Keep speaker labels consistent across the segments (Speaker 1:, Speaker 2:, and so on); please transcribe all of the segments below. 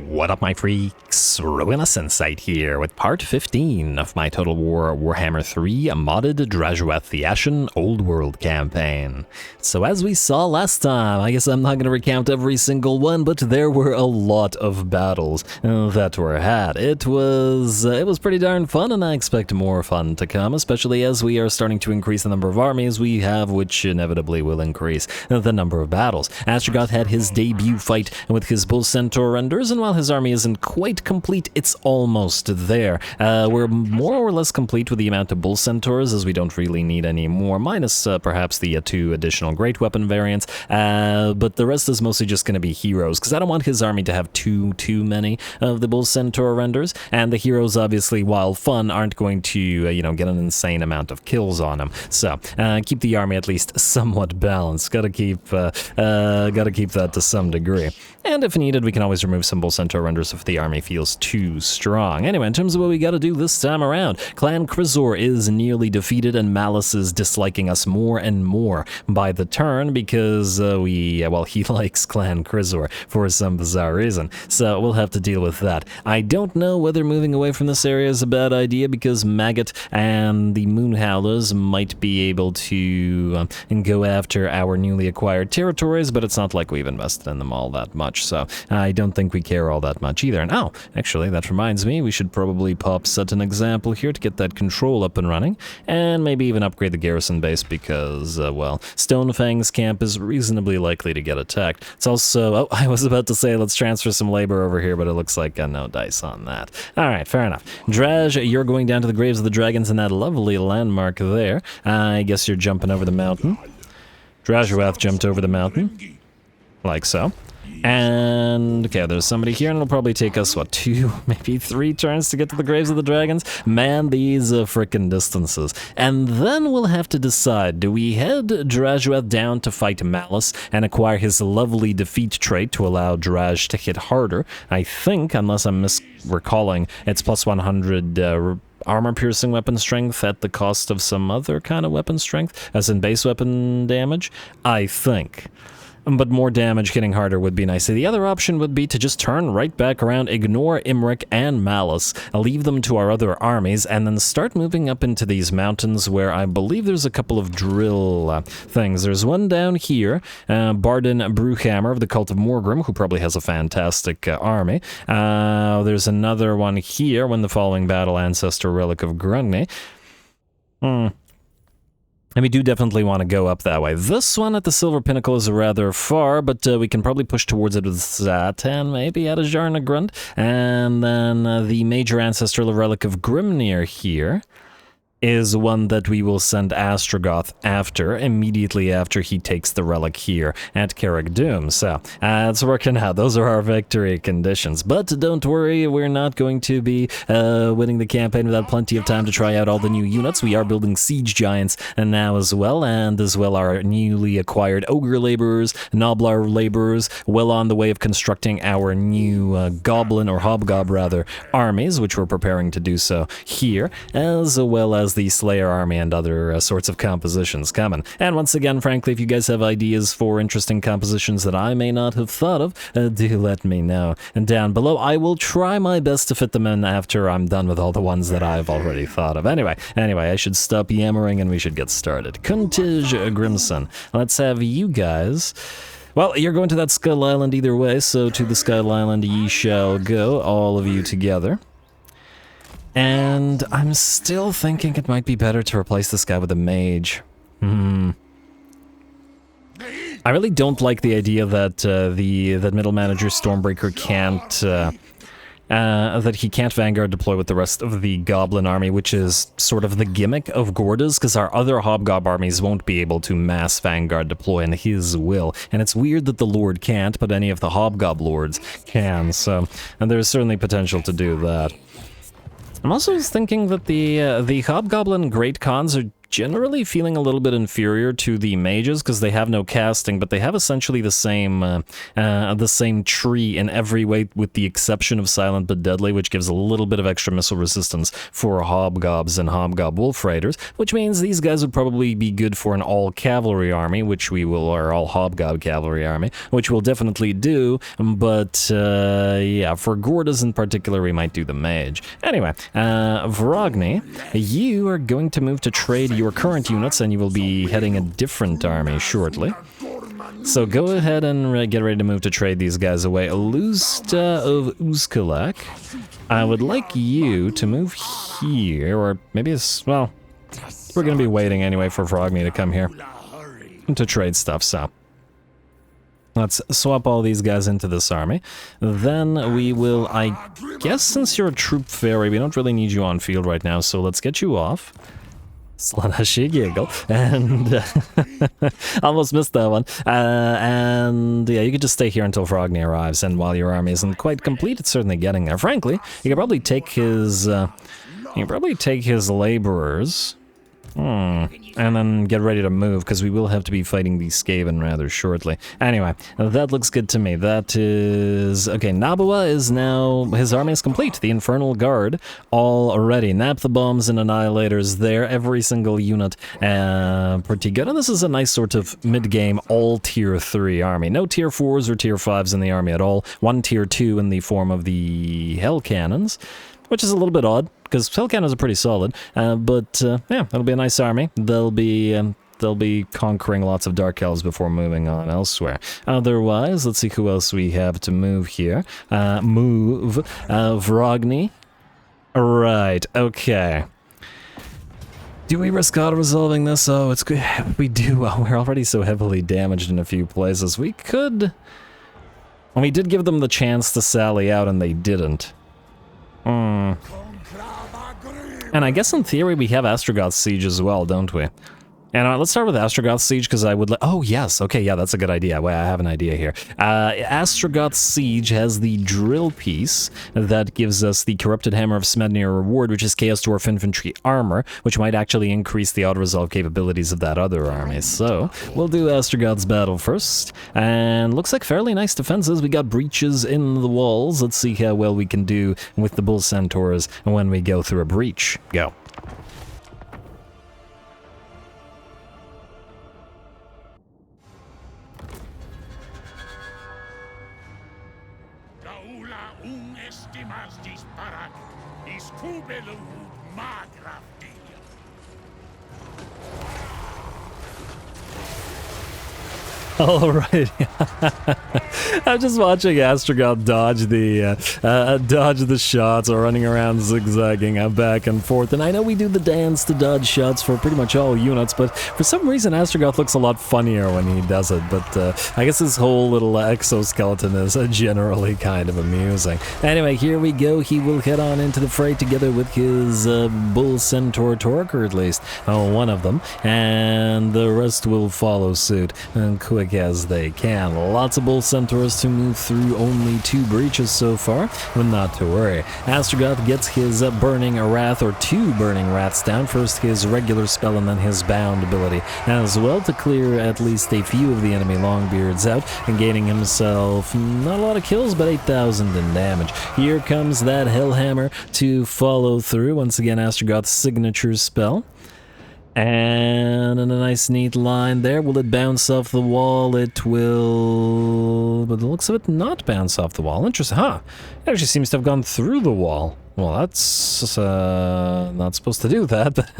Speaker 1: What up, my freaks? RuinusInsight here with part 15 of my Total War Warhammer 3 modded Drazhoath the Ashen Old World campaign. So as we saw last time, I guess I'm not going to recount every single one, but there were a lot of battles that were had. It was pretty darn fun, and I expect more fun to come, especially as we are starting to increase the number of armies we have, which inevitably will increase the number of battles. ASTRAGOTH had his debut fight with his Bull Centaur renders, and while his army isn't quite complete, it's almost there. We're more or less complete with the amount of Bull Centaurs, as we don't really need any more, minus perhaps the 2 additional Great Weapon variants, but the rest is mostly just going to be heroes, because I don't want his army to have too many of the Bull Centaur renders, and the heroes, obviously, while fun, aren't going to, get an insane amount of kills on them. So, keep the army at least somewhat balanced. Gotta keep that to some degree. And if needed, we can always remove some Bull Centaur renders if the army feels too strong. Anyway, in terms of what we gotta do this time around, Clan Krizor is nearly defeated, and Malice is disliking us more and more by the turn because he likes Clan Krizor for some bizarre reason. So we'll have to deal with that. I don't know whether moving away from this area is a bad idea because Maggot and the Moonhowlers might be able to go after our newly acquired territories, but it's not like we've invested in them all that much, so I don't think we care all that much either. And actually, that reminds me, we should probably set an example here to get that control up and running, and maybe even upgrade the garrison base because, Stonefang's camp is reasonably likely to get attacked. It's also, I was about to say let's transfer some labor over here, but it looks like no dice on that. Alright, fair enough. Drazh, you're going down to the graves of the dragons in that lovely landmark there. I guess you're jumping over the mountain. Drazhoath jumped over the mountain. Like so. And, okay, there's somebody here, and it'll probably take us, 2, maybe 3 turns to get to the graves of the dragons? Man, these frickin' distances. And then we'll have to decide, do we head Drazhoath down to fight Malice and acquire his lovely defeat trait to allow Drazh to hit harder? I think, unless I'm misrecalling, it's plus 100 armor-piercing weapon strength at the cost of some other kind of weapon strength, as in base weapon damage? I think. But more damage hitting harder would be nice. So the other option would be to just turn right back around, ignore Imric and Malice, leave them to our other armies, and then start moving up into these mountains where I believe there's a couple of drill things. There's one down here, Bardin Bruhammer of the Cult of Morgrim, who probably has a fantastic army. There's another one here, When the Following Battle Ancestor Relic of Grungni. And we do definitely want to go up that way. This one at the Silver Pinnacle is rather far, but we can probably push towards it with ZHATAN, maybe at a Jarnagrund. And then the Major Ancestral Relic of Grimnir here is one that we will send ASTRAGOTH after, immediately after he takes the relic here at Karag Dum. So, it's working out. Those are our victory conditions. But don't worry, we're not going to be winning the campaign without plenty of time to try out all the new units. We are building Siege Giants now as well, and as well our newly acquired Ogre Laborers, Noblar Laborers, well on the way of constructing our new Goblin, or Hobgob rather, armies, which we're preparing to do so here, as well as the Slayer army and other sorts of compositions coming. And once again, frankly, if you guys have ideas for interesting compositions that I may not have thought of, do let me know. And down below, I will try my best to fit them in after I'm done with all the ones that I've already thought of. Anyway, I should stop yammering and we should get started. Kuntij Grimson, let's have you guys... Well, you're going to that Skull Island either way, so to the Skull Island ye shall go, all of you together. And I'm still thinking it might be better to replace this guy with a mage. I really don't like the idea that that middle manager Stormbreaker can't that he can't Vanguard deploy with the rest of the Goblin army, which is sort of the gimmick of Gorda's, because our other Hobgob armies won't be able to mass Vanguard deploy in his will. And it's weird that the Lord can't, but any of the Hobgob Lords can. So, and there's certainly potential to do that. I'm also thinking that the Hobgoblin Great Khans are generally feeling a little bit inferior to the mages because they have no casting, but they have essentially the same tree in every way, with the exception of Silent but Deadly, which gives a little bit of extra missile resistance for Hobgobs and Hobgob Wolf Raiders, which means these guys would probably be good for an all-cavalry army, which we will, or all-Hobgob cavalry army, which we'll definitely do, but yeah, for Gordas in particular, we might do the mage. Anyway, Vrogny, you are going to move to trade your current units, and you will be heading a different army shortly. So go ahead and get ready to move to trade these guys away. Alusta of Uzkalak, I would like you to move here, or maybe it's, well, we're going to be waiting anyway for Vrogny to come here to trade stuff, so let's swap all these guys into this army. Then we will, I guess since you're a troop fairy, we don't really need you on field right now, so let's get you off. Slanashi giggle, and almost missed that one. And yeah, you could just stay here until Vrogny arrives, and while your army isn't quite complete, it's certainly getting there. Frankly, you could probably take his, laborers, and then get ready to move, because we will have to be fighting the Skaven rather shortly. Anyway, that looks good to me. That is... okay, Nabua is now... his army is complete. The Infernal Guard all ready. Nap the bombs and annihilators there. Every single unit pretty good. And this is a nice sort of mid-game all tier 3 army. No tier 4s or tier 5s in the army at all. One tier 2 in the form of the Hell Cannons, which is a little bit odd, because Hell Cannons are pretty solid, but yeah, it'll be a nice army. They'll be conquering lots of Dark Elves before moving on elsewhere. Otherwise, let's see who else we have to move here. Vrogny. Right, okay. Do we risk auto-resolving this? Oh, it's good. We do. Oh, we're already so heavily damaged in a few places. We could... well, we did give them the chance to sally out, and they didn't. And I guess in theory we have Astragoth Siege as well, don't we? And let's start with Astragoth Siege, because I would oh yes, okay, yeah, that's a good idea. Wait, I have an idea here. Astragoth Siege has the drill piece that gives us the Corrupted Hammer of Smednir reward, which is Chaos Dwarf Infantry Armor, which might actually increase the auto-resolve capabilities of that other army. So, we'll do Astragoth's battle first, and looks like fairly nice defenses. We got breaches in the walls. Let's see how well we can do with the Bull Centaurs when we go through a breach. Go. All right. I'm just watching Astrogoth dodge the shots, or running around zigzagging back and forth. And I know we do the dance to dodge shots for pretty much all units, but for some reason Astrogoth looks a lot funnier when he does it. But I guess his whole little exoskeleton is generally kind of amusing. Anyway, here we go. He will head on into the fray together with his Bull Centaur Torque, or at least one of them, and the rest will follow suit quick as they can. Lots of Bull Centaurs to move through, only 2 breaches so far, but not to worry. Astrogoth gets his Burning Wrath, or 2 Burning Wraths down. First his regular spell and then his bound ability as well, to clear at least a few of the enemy Longbeards out, and gaining himself not a lot of kills, but 8,000 in damage. Here comes that Hellhammer to follow through. Once again, Astrogoth's signature spell. And in a nice neat line there. Will it bounce off the wall? It will... but the looks of it not bounce off the wall. Interesting, huh? It actually seems to have gone through the wall. Well, that's not supposed to do that, but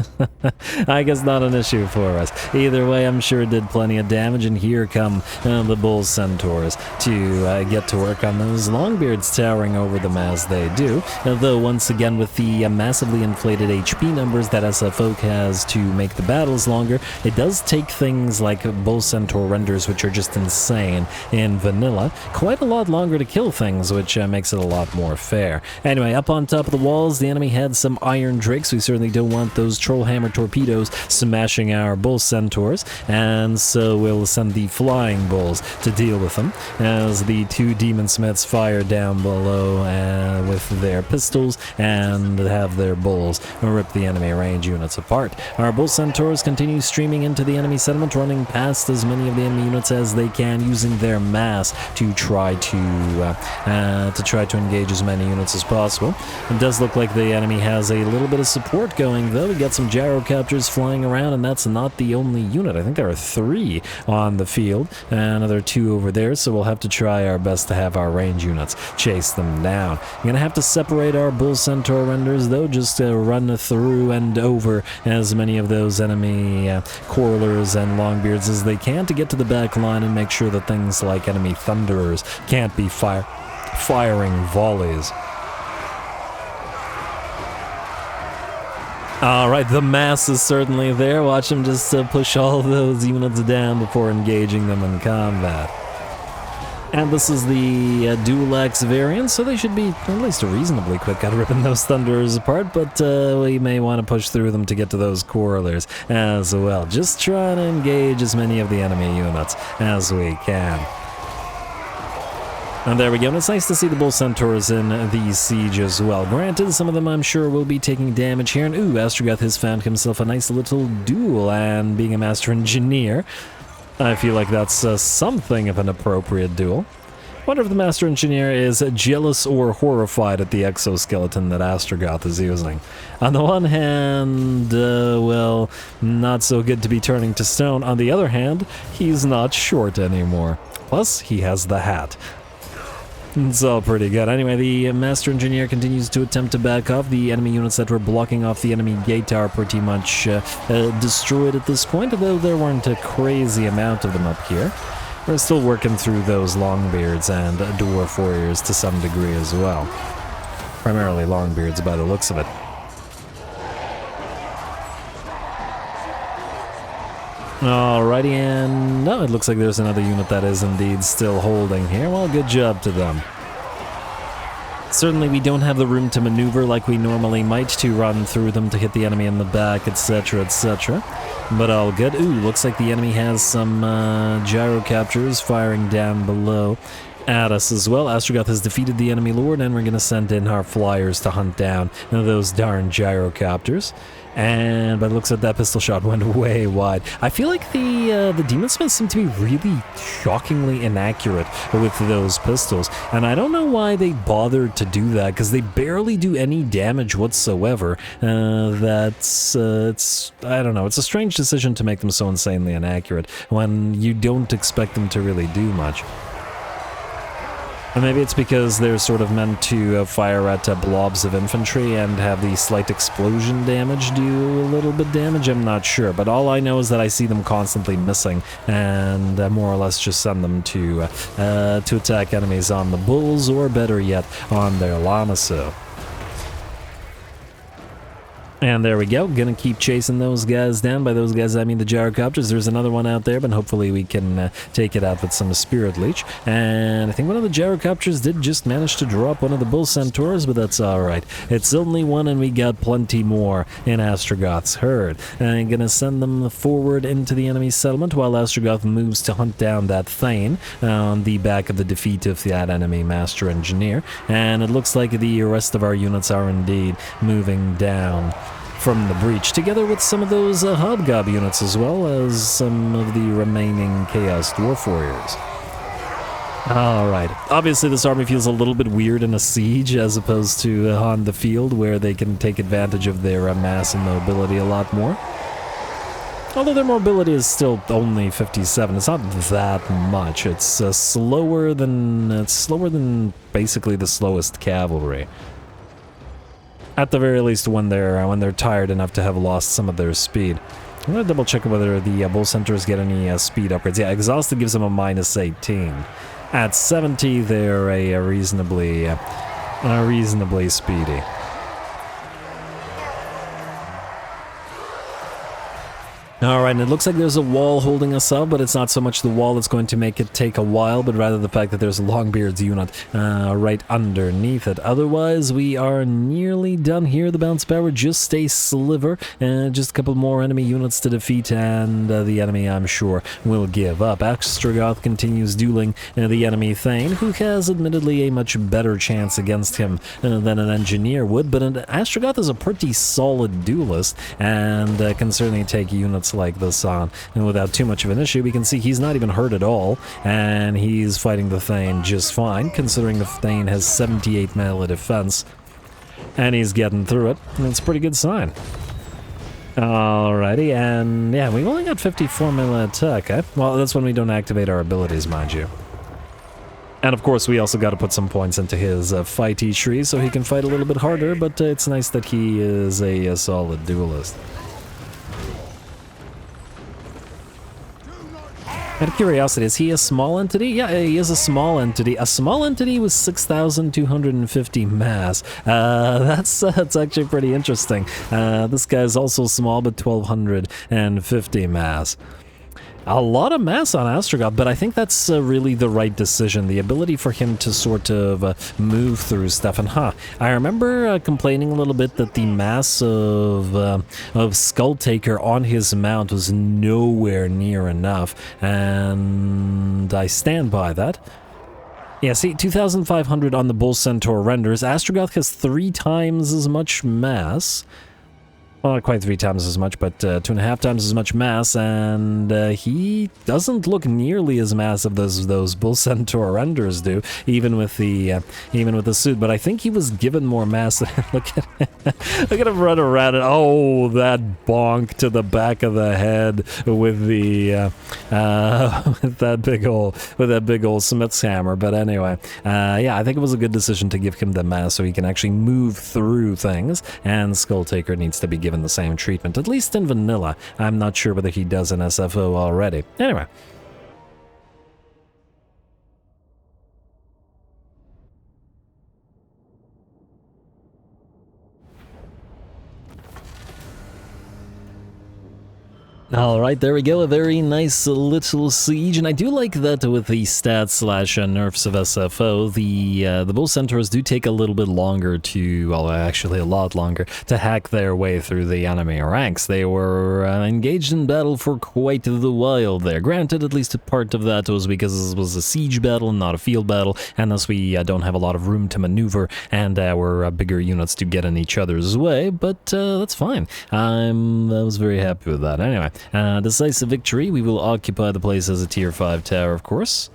Speaker 1: I guess not an issue for us. Either way, I'm sure it did plenty of damage, and here come the Bull Centaurs to get to work on those Longbeards towering over them as they do. Though, once again, with the massively inflated HP numbers that SFO has to make the battles longer, it does take things like Bull Centaur renders, which are just insane in vanilla, quite a lot longer to kill things, which makes it a lot more fair. Anyway, up on top of of the walls, the enemy had some iron drakes. We certainly don't want those troll hammer torpedoes smashing our bull centaurs, and so we'll send the flying bulls to deal with them as the two demon smiths fire down below with their pistols and have their bulls rip the enemy range units apart. Our bull centaurs continue streaming into the enemy settlement, running past as many of the enemy units as they can, using their mass to try to engage as many units as possible. It does look like the enemy has a little bit of support going, though. We got some gyrocopters flying around, and that's not the only unit. I think there are 3 on the field, and another 2 over there, so we'll have to try our best to have our range units chase them down. We're going to have to separate our bull centaur renders, though, just to run through and over as many of those enemy coralers and longbeards as they can to get to the back line and make sure that things like enemy thunderers can't be firing volleys. Alright, the mass is certainly there. Watch them just push all those units down before engaging them in combat. And this is the Dual Axe variant, so they should be at least reasonably quick at ripping those thunderers apart, but we may want to push through them to get to those coralers as well. Just try to engage as many of the enemy units as we can. And there we go, and it's nice to see the bull centaurs in the siege as well. Granted, some of them I'm sure will be taking damage here, and ASTRAGOTH has found himself a nice little duel, and being a master engineer, I feel like that's something of an appropriate duel. Wonder if the master engineer is jealous or horrified at the exoskeleton that ASTRAGOTH is using. On the one hand, well, not so good to be turning to stone. On the other hand, he's not short anymore. Plus, he has the hat. It's all pretty good. Anyway, the Master Engineer continues to attempt to back off. The enemy units that were blocking off the enemy gate are pretty much destroyed at this point, although there weren't a crazy amount of them up here. We're still working through those Longbeards and Dwarf Warriors to some degree as well. Primarily Longbeards by the looks of it. Alrighty, and no, it looks like there's another unit that is indeed still holding here. Well, good job to them. Certainly we don't have the room to maneuver like we normally might to run through them to hit the enemy in the back, etc., etc. But all good. Ooh, looks like the enemy has some gyrocopters firing down below at us as well. ASTRAGOTH has defeated the enemy lord, and we're going to send in our flyers to hunt down those darn gyrocopters. And by the looks of it, that pistol shot went way wide. I feel like the demon smiths seem to be really shockingly inaccurate with those pistols, and I don't know why they bothered to do that, because they barely do any damage whatsoever. It's I don't know, it's a strange decision to make them so insanely inaccurate when you don't expect them to really do much. And maybe it's because they're sort of meant to fire at blobs of infantry and have the slight explosion damage do a little bit damage, I'm not sure. But all I know is that I see them constantly missing, and more or less just send them to attack enemies on the bulls, or better yet, on their Lamasu. And there we go, gonna keep chasing those guys down. By those guys I mean the gyrocopters. There's another one out there, but hopefully we can take it out with some spirit leech. And I think one of the gyrocopters did just manage to drop one of the bull centaurs, but that's alright. It's only one, and we got plenty more in ASTRAGOTH's herd. And I'm gonna send them forward into the enemy settlement while ASTRAGOTH moves to hunt down that Thane on the back of the defeat of that enemy Master Engineer. And it looks like the rest of our units are indeed moving down from the breach, together with some of those Hobgob units, as well as some of the remaining Chaos Dwarf Warriors. Alright, obviously this army feels a little bit weird in a siege as opposed to on the field, where they can take advantage of their mass and mobility a lot more. Although their mobility is still only 57, it's not that much. It's slower than basically the slowest cavalry. At the very least, when they're tired enough to have lost some of their speed. I'm gonna double check whether the bull centaurs get any speed upgrades. Yeah, exhausted gives them a -18. At 70, they're a reasonably speedy. Alright, and it looks like there's a wall holding us up, but it's not so much the wall that's going to make it take a while, but rather the fact that there's a Longbeard's unit right underneath it. Otherwise, we are nearly done here. The bounce power just a sliver, and just a couple more enemy units to defeat, and the enemy, I'm sure, will give up. ASTRAGOTH continues dueling the enemy Thane, who has admittedly a much better chance against him than an engineer would, but ASTRAGOTH is a pretty solid duelist, and can certainly take units like this on, and without too much of an issue. We can see he's not even hurt at all, and he's fighting the Thane just fine, considering the Thane has 78 melee defense, and he's getting through it, and it's a pretty good sign. Alrighty, and yeah, we've only got 54 melee attack, eh? Well, that's when we don't activate our abilities, mind you. And of course, we also got to put some points into his fighty tree so he can fight a little bit harder, but it's nice that he is a solid duelist. Out of curiosity, is he a small entity? Yeah, he is a small entity. A small entity with 6,250 mass. That's actually pretty interesting. This guy's also small, but 1,250 mass. A lot of mass on ASTRAGOTH, but I think that's really the right decision. The ability for him to sort of move through stuff. And I remember complaining a little bit that the mass of Skulltaker on his mount was nowhere near enough, and I stand by that. Yeah, see, 2,500 on the Bull Centaur renders. ASTRAGOTH has 3 times as much mass. Well, not quite 3 times as much, but 2.5 times as much mass, and he doesn't look nearly as massive as those Bull Centaur renders do, even with the suit. But I think he was given more mass. Look at him run around, and oh, that bonk to the back of the head with the with that big old Smith's hammer. But anyway, yeah, I think it was a good decision to give him the mass so he can actually move through things, and Skulltaker needs to be given the same treatment, at least in vanilla. I'm not sure whether he does in SFO already. Anyway. Alright, there we go, a very nice little siege, and I do like that with the stats slash nerfs of SFO, the Bull Centaurs do take a little bit longer to, well, actually a lot longer, to hack their way through the enemy ranks. They were engaged in battle for quite the while there. Granted, at least a part of that was because this was a siege battle and not a field battle, and thus we don't have a lot of room to maneuver and our bigger units to get in each other's way, but that's fine. I was very happy with that. Anyway. Decisive victory. We will occupy the place as a tier 5 tower, of course.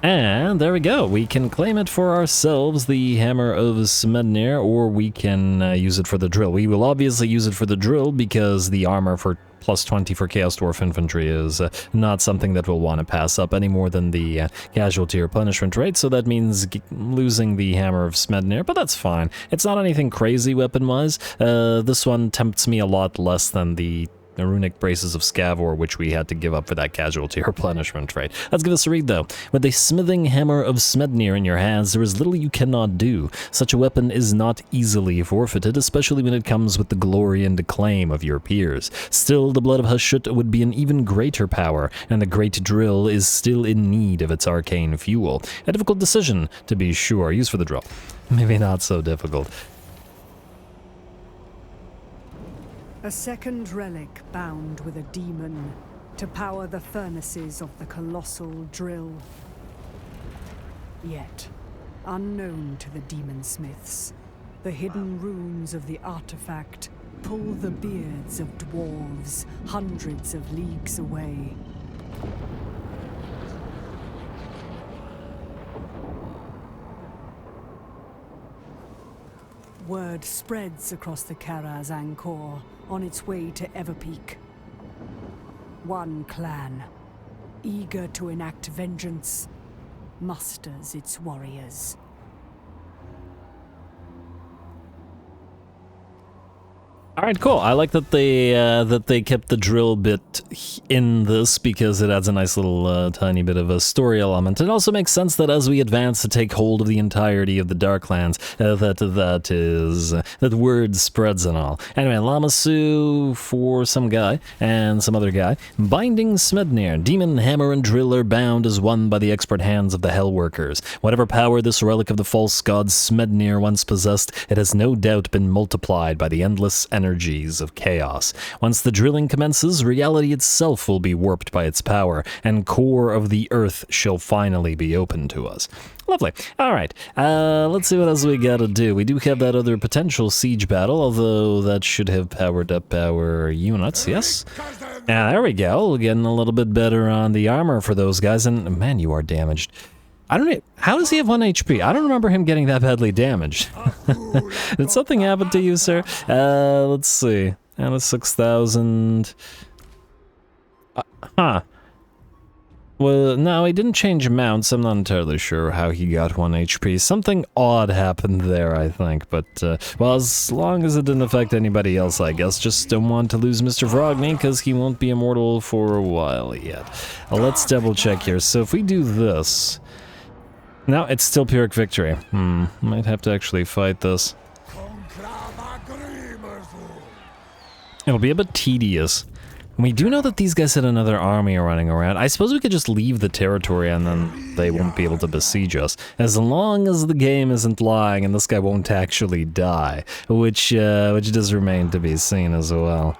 Speaker 1: And there we go. We can claim it for ourselves, the Hammer of Smednir, or we can use it for the drill. We will obviously use it for the drill because the armor for plus 20 for Chaos Dwarf Infantry is not something that we'll want to pass up any more than the casualty replenishment rate, so that means losing the Hammer of Smednir, but that's fine. It's not anything crazy weapon-wise. This one tempts me a lot less than the runic braces of Scavor, which we had to give up for that casualty replenishment rate. Let's give this a read, though. With the smithing hammer of Smednir in your hands, there is little you cannot do. Such a weapon is not easily forfeited, especially when it comes with the glory and acclaim of your peers. Still, the blood of Hashut would be an even greater power, and the great drill is still in need of its arcane fuel. A difficult decision, to be sure. Use for the drill. Maybe not so difficult.
Speaker 2: A second relic bound with a demon to power the furnaces of the colossal drill. Yet, unknown to the demon smiths, the hidden runes of the artifact pull the beards of dwarves hundreds of leagues away. Word spreads across the Karaz Angkor on its way to Everpeak. One clan, eager to enact vengeance, musters its warriors.
Speaker 1: All right, cool. I like that they kept the drill bit in this because it adds a nice little tiny bit of a story element. It also makes sense that as we advance to take hold of the entirety of the Darklands, that word spreads and all. Anyway, Lamasu for some guy and some other guy. Binding Smednir, demon, hammer, and drill are bound as one by the expert hands of the Hellworkers. Whatever power this relic of the false god Smednir once possessed, it has no doubt been multiplied by the endless energies of chaos. Once the drilling commences, reality itself will be warped by its power, and core of the earth shall finally be open to us. Lovely. All right. Let's see what else we gotta do. We do have that other potential siege battle, although that should have powered up our units, yes? There we go. Getting a little bit better on the armor for those guys, and man, you are damaged. I don't know. How does he have 1 HP? I don't remember him getting that badly damaged. Did something happen to you, sir? Let's see. And a 6,000. Well, no, he didn't change mounts. I'm not entirely sure how he got 1 HP. Something odd happened there, I think. But, well, as long as it didn't affect anybody else, I guess. Just don't want to lose Mr. Vrogny, because he won't be immortal for a while yet. Let's double check here. So if we do this... No, it's still Pyrrhic victory. Might have to actually fight this. It'll be a bit tedious. We do know that these guys had another army running around. I suppose we could just leave the territory and then they won't be able to besiege us. As long as the game isn't lying and this guy won't actually die. Which does remain to be seen as well.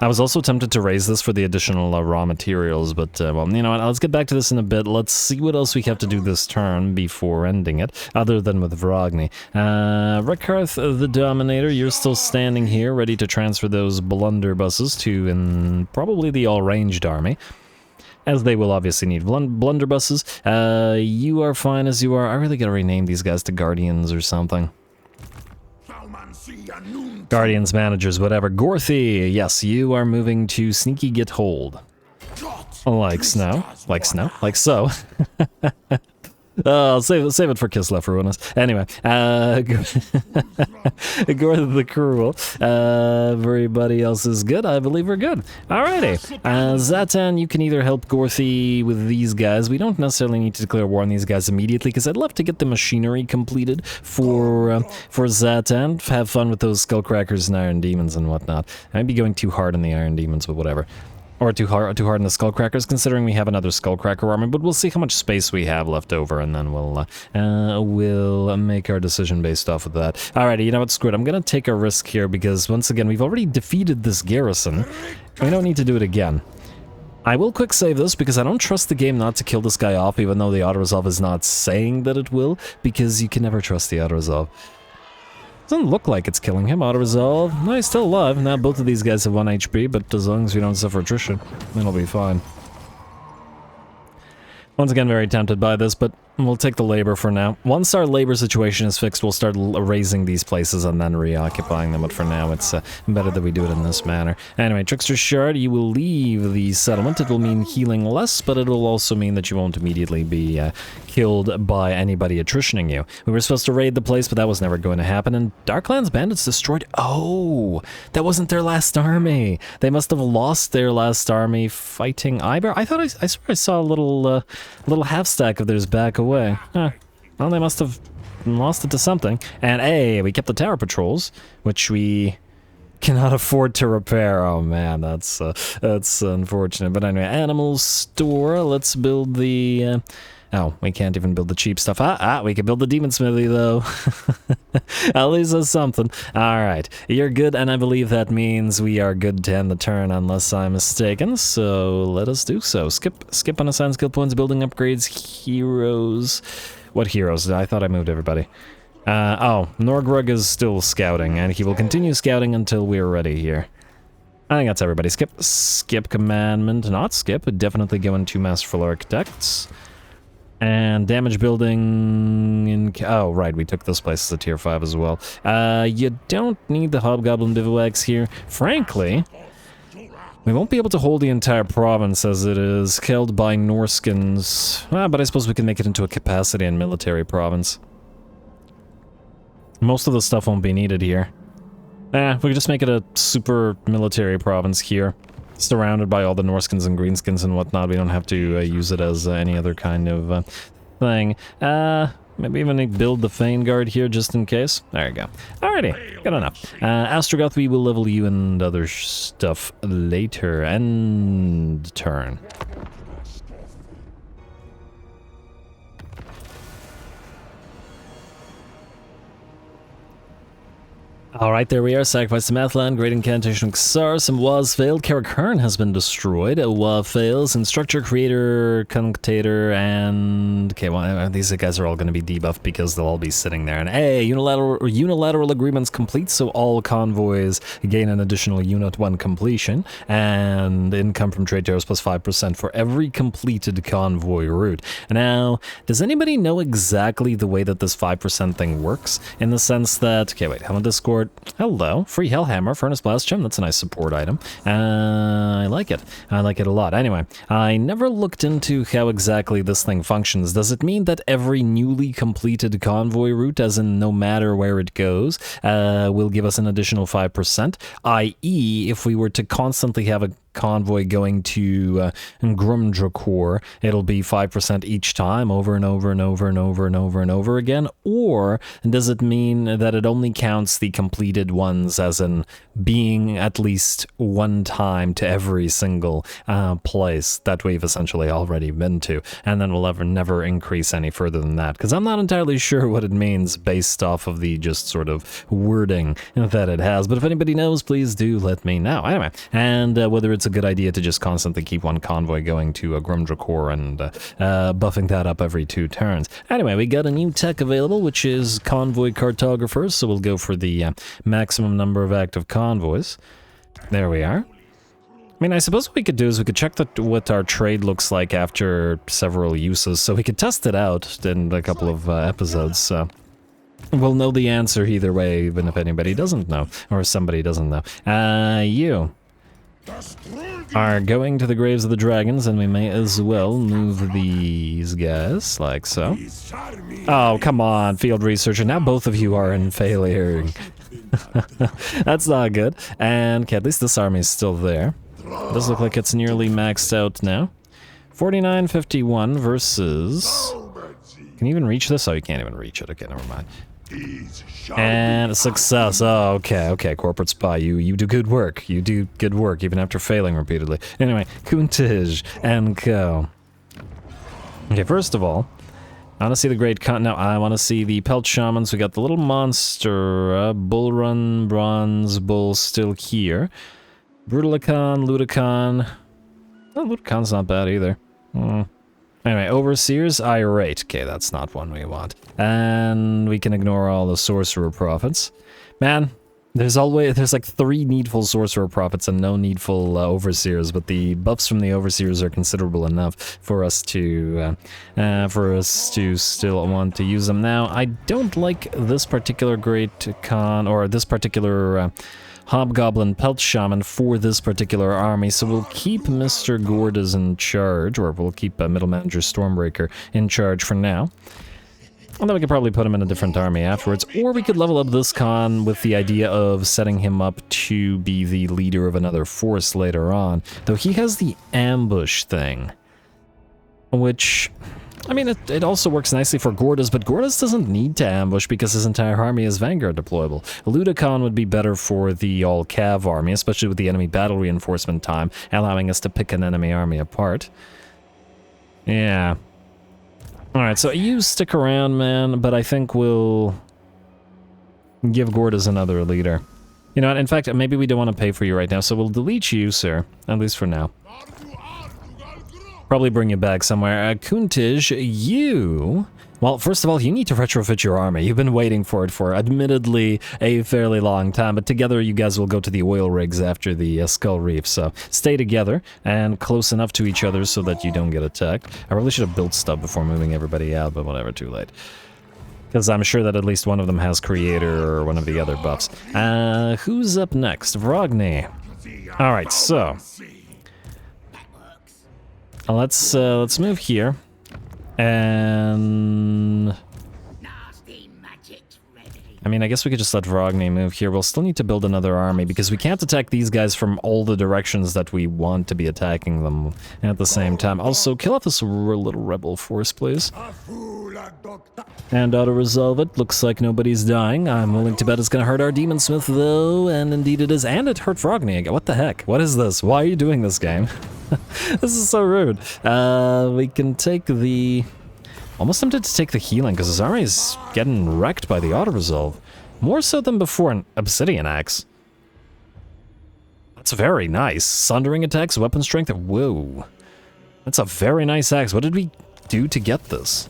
Speaker 1: I was also tempted to raise this for the additional raw materials, but, well, you know what, let's get back to this in a bit. Let's see what else we have to do this turn before ending it, other than with Vrogny. Rekarth the Dominator, you're still standing here, ready to transfer those blunderbusses to probably the all-ranged army, as they will obviously need blunderbusses. You are fine as you are. I really gotta rename these guys to Guardians or something. Guardians, managers, whatever. Gorthy, yes, you are moving to Sneaky Get Hold. Like snow. Like snow. Like so. I'll save it for Kislev for Ruinous. Anyway, Gorth the Cruel. Everybody else is good. I believe we're good. Alrighty. ZHATAN, you can either help Gorthy with these guys. We don't necessarily need to declare war on these guys immediately, because I'd love to get the machinery completed for ZHATAN. Have fun with those Skullcrackers and Iron Demons and whatnot. I might be going too hard on the Iron Demons, but whatever. Or too hard on the Skullcrackers, considering we have another Skullcracker army, but we'll see how much space we have left over, and then we'll make our decision based off of that. Alrighty, you know what, screw it. I'm gonna take a risk here, because once again, we've already defeated this garrison. We don't need to do it again. I will quick save this, because I don't trust the game not to kill this guy off, even though the auto-resolve is not saying that it will, because you can never trust the auto-resolve. Doesn't look like it's killing him. Auto-resolve. No, he's still alive. Now both of these guys have 1 HP, but as long as we don't suffer attrition, it'll be fine. Once again, very tempted by this, but we'll take the labor for now. Once our labor situation is fixed, we'll start raising these places and then reoccupying them, but for now it's better that we do it in this manner. Anyway, Trickster Shard, you will leave the settlement. It will mean healing less, but it will also mean that you won't immediately be killed by anybody attritioning you. We were supposed to raid the place, but that was never going to happen, and Darklands Bandits destroyed... Oh! That wasn't their last army! They must have lost their last army fighting Iber? I thought I swear I saw a little half-stack of theirs back away. Huh. Well, they must have lost it to something. And hey, we kept the tower patrols, which we cannot afford to repair. Oh man, that's unfortunate. But anyway, animal store. Let's build the... Oh, we can't even build the cheap stuff. We can build the demon smithy, though. At least that's something. Alright, you're good, and I believe that means we are good to end the turn, unless I'm mistaken, so let us do so. Skip unassigned skill points, building upgrades, heroes. What heroes? I thought I moved everybody. Norgrug is still scouting, and he will continue scouting until we're ready here. I think that's everybody. Skip commandment, not skip, definitely go into Masterful Architects. And damage building in... Oh, right, we took this place as a tier 5 as well. You don't need the Hobgoblin bivouacs here. Frankly, we won't be able to hold the entire province as it is held by Norskins. But I suppose we can make it into a capacity and military province. Most of the stuff won't be needed here. we could just make it a super military province here. Surrounded by all the Norskins and Greenskins and whatnot. We don't have to use it as any other kind of thing. Maybe even build the Fane Guard here just in case. There you go. Alrighty, good enough. ASTRAGOTH, we will level you and other stuff later. End turn. Alright, there we are. Sacrifice to Mathland, Great Incantation of Xar, some was failed. Karag has been destroyed. Wa fails. Instructor, Creator, Cunctator, and... Okay, well, these guys are all going to be debuffed because they'll all be sitting there. And hey, unilateral agreements complete, so all convoys gain an additional Unit 1 completion. And income from trade tariffs plus 5% for every completed convoy route. Now, does anybody know exactly the way that this 5% thing works? In the sense that... Okay, wait, Helmet Discord. Hello, free Hellhammer, Furnace Blast Gem, that's a nice support item. I like it. I like it a lot. Anyway, I never looked into how exactly this thing functions. Does it mean that every newly completed convoy route, as in no matter where it goes, will give us an additional 5%? i.e., if we were to constantly have a convoy going to Grumdracore, it'll be 5% each time over and over and over and over and over and over again? Or does it mean that it only counts the completed ones as in being at least one time to every single place that we've essentially already been to, and then we'll never increase any further than that? Because I'm not entirely sure what it means based off of the just sort of wording that it has, but if anybody knows, please do let me know. Anyway, and whether it's a good idea to just constantly keep one convoy going to Grumdracore and buffing that up every 2 turns. Anyway, we got a new tech available, which is Convoy Cartographers, so we'll go for the maximum number of active convoys. There we are. I mean, I suppose what we could do is we could check what our trade looks like after several uses, so we could test it out in a couple of episodes, so... We'll know the answer either way, even if anybody doesn't know, or somebody doesn't know. You are going to the Graves of the Dragons, and we may as well move these guys, like so. Oh, come on, Field Researcher, now both of you are in failure. That's not good. And, okay, at least this army is still there. Does look like it's nearly maxed out now. 4951 versus... Can you even reach this? Oh, you can't even reach it. Okay, never mind. And a success. Oh, okay, Corporate Spy, you do good work. You do good work, even after failing repeatedly. Anyway, Kuntij and Co. Okay, first of all, I want to see the Great No, I want to see the Pelt Shamans. We got the little monster, Bull Run, Bronze Bull still here. Brutalicon, Ludicon. Oh, Ludicon's not bad either. Anyway, Overseers, Irate. Okay, that's not one we want. And we can ignore all the Sorcerer Prophets. Man, there's like 3 needful Sorcerer Prophets and no needful Overseers, but the buffs from the Overseers are considerable enough for us to still want to use them. Now, I don't like this particular this particular Hobgoblin Pelt Shaman for this particular army, so we'll keep Mr. Gordas in charge, or we'll keep Middle Manager Stormbreaker in charge for now. Although we could probably put him in a different army afterwards, or we could level up this con with the idea of setting him up to be the leader of another force later on. Though he has the ambush thing, which... I mean, it also works nicely for Gordas, but Gordas doesn't need to ambush because his entire army is Vanguard deployable. Ludicon would be better for the all-Cav army, especially with the enemy battle reinforcement time, allowing us to pick an enemy army apart. Yeah. Alright, so you stick around, man, but I think we'll give Gordas another leader. You know what, in fact, maybe we don't want to pay for you right now, so we'll delete you, sir, at least for now. Probably bring you back somewhere. Kuntij, you... Well, first of all, you need to retrofit your army. You've been waiting for it for, admittedly, a fairly long time, but together you guys will go to the oil rigs after the Skull Reef, so stay together and close enough to each other so that you don't get attacked. I really should have built stuff before moving everybody out, but whatever, too late. Because I'm sure that at least one of them has Creator or one of the other buffs. Who's up next? Vrogny. Alright, so... let's move here, and I mean, I guess we could just let Vrogny move here. We'll still need to build another army, because we can't attack these guys from all the directions that we want to be attacking them at the same time. Also, kill off this little rebel force, please. And auto-resolve it. Looks like nobody's dying. I'm willing to bet it's gonna hurt our Demon Smith, though, and indeed it is. And it hurt Vrogny again. What the heck? What is this? Why are you doing this, game? This is so rude. We can take the... Almost tempted to take the healing, because his army is getting wrecked by the auto-resolve. More so than before an Obsidian Axe. That's very nice. Sundering attacks, weapon strength, whoa. That's a very nice axe. What did we do to get this?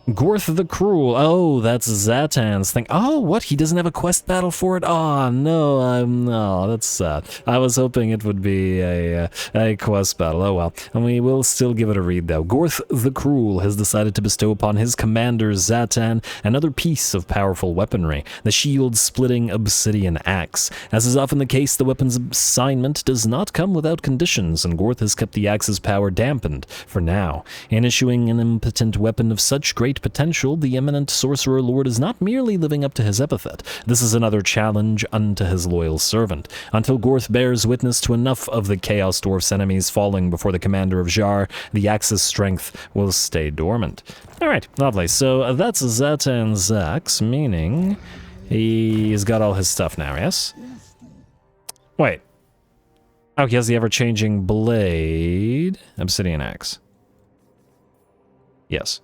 Speaker 1: Gorth the Cruel. Oh, that's ZHATAN's thing. Oh, what? He doesn't have a quest battle for it? Oh, no, no, that's sad. I was hoping it would be a quest battle. Oh, well. And we will still give it a read, though. Gorth the Cruel has decided to bestow upon his commander, ZHATAN, another piece of powerful weaponry, the shield-splitting Obsidian Axe. As is often the case, the weapon's assignment does not come without conditions, and Gorth has kept the axe's power dampened for now. In issuing an impotent weapon of such great potential, the eminent sorcerer lord is not merely living up to his epithet. This is another challenge unto his loyal servant. Until Gorth bears witness to enough of the Chaos Dwarf's enemies falling before the commander of Jar, the axe's strength will stay dormant. Alright, lovely. So that's ZHATAN's axe, meaning he's got all his stuff now, yes? Wait. Oh, he has the ever-changing blade. Obsidian Axe. Yes.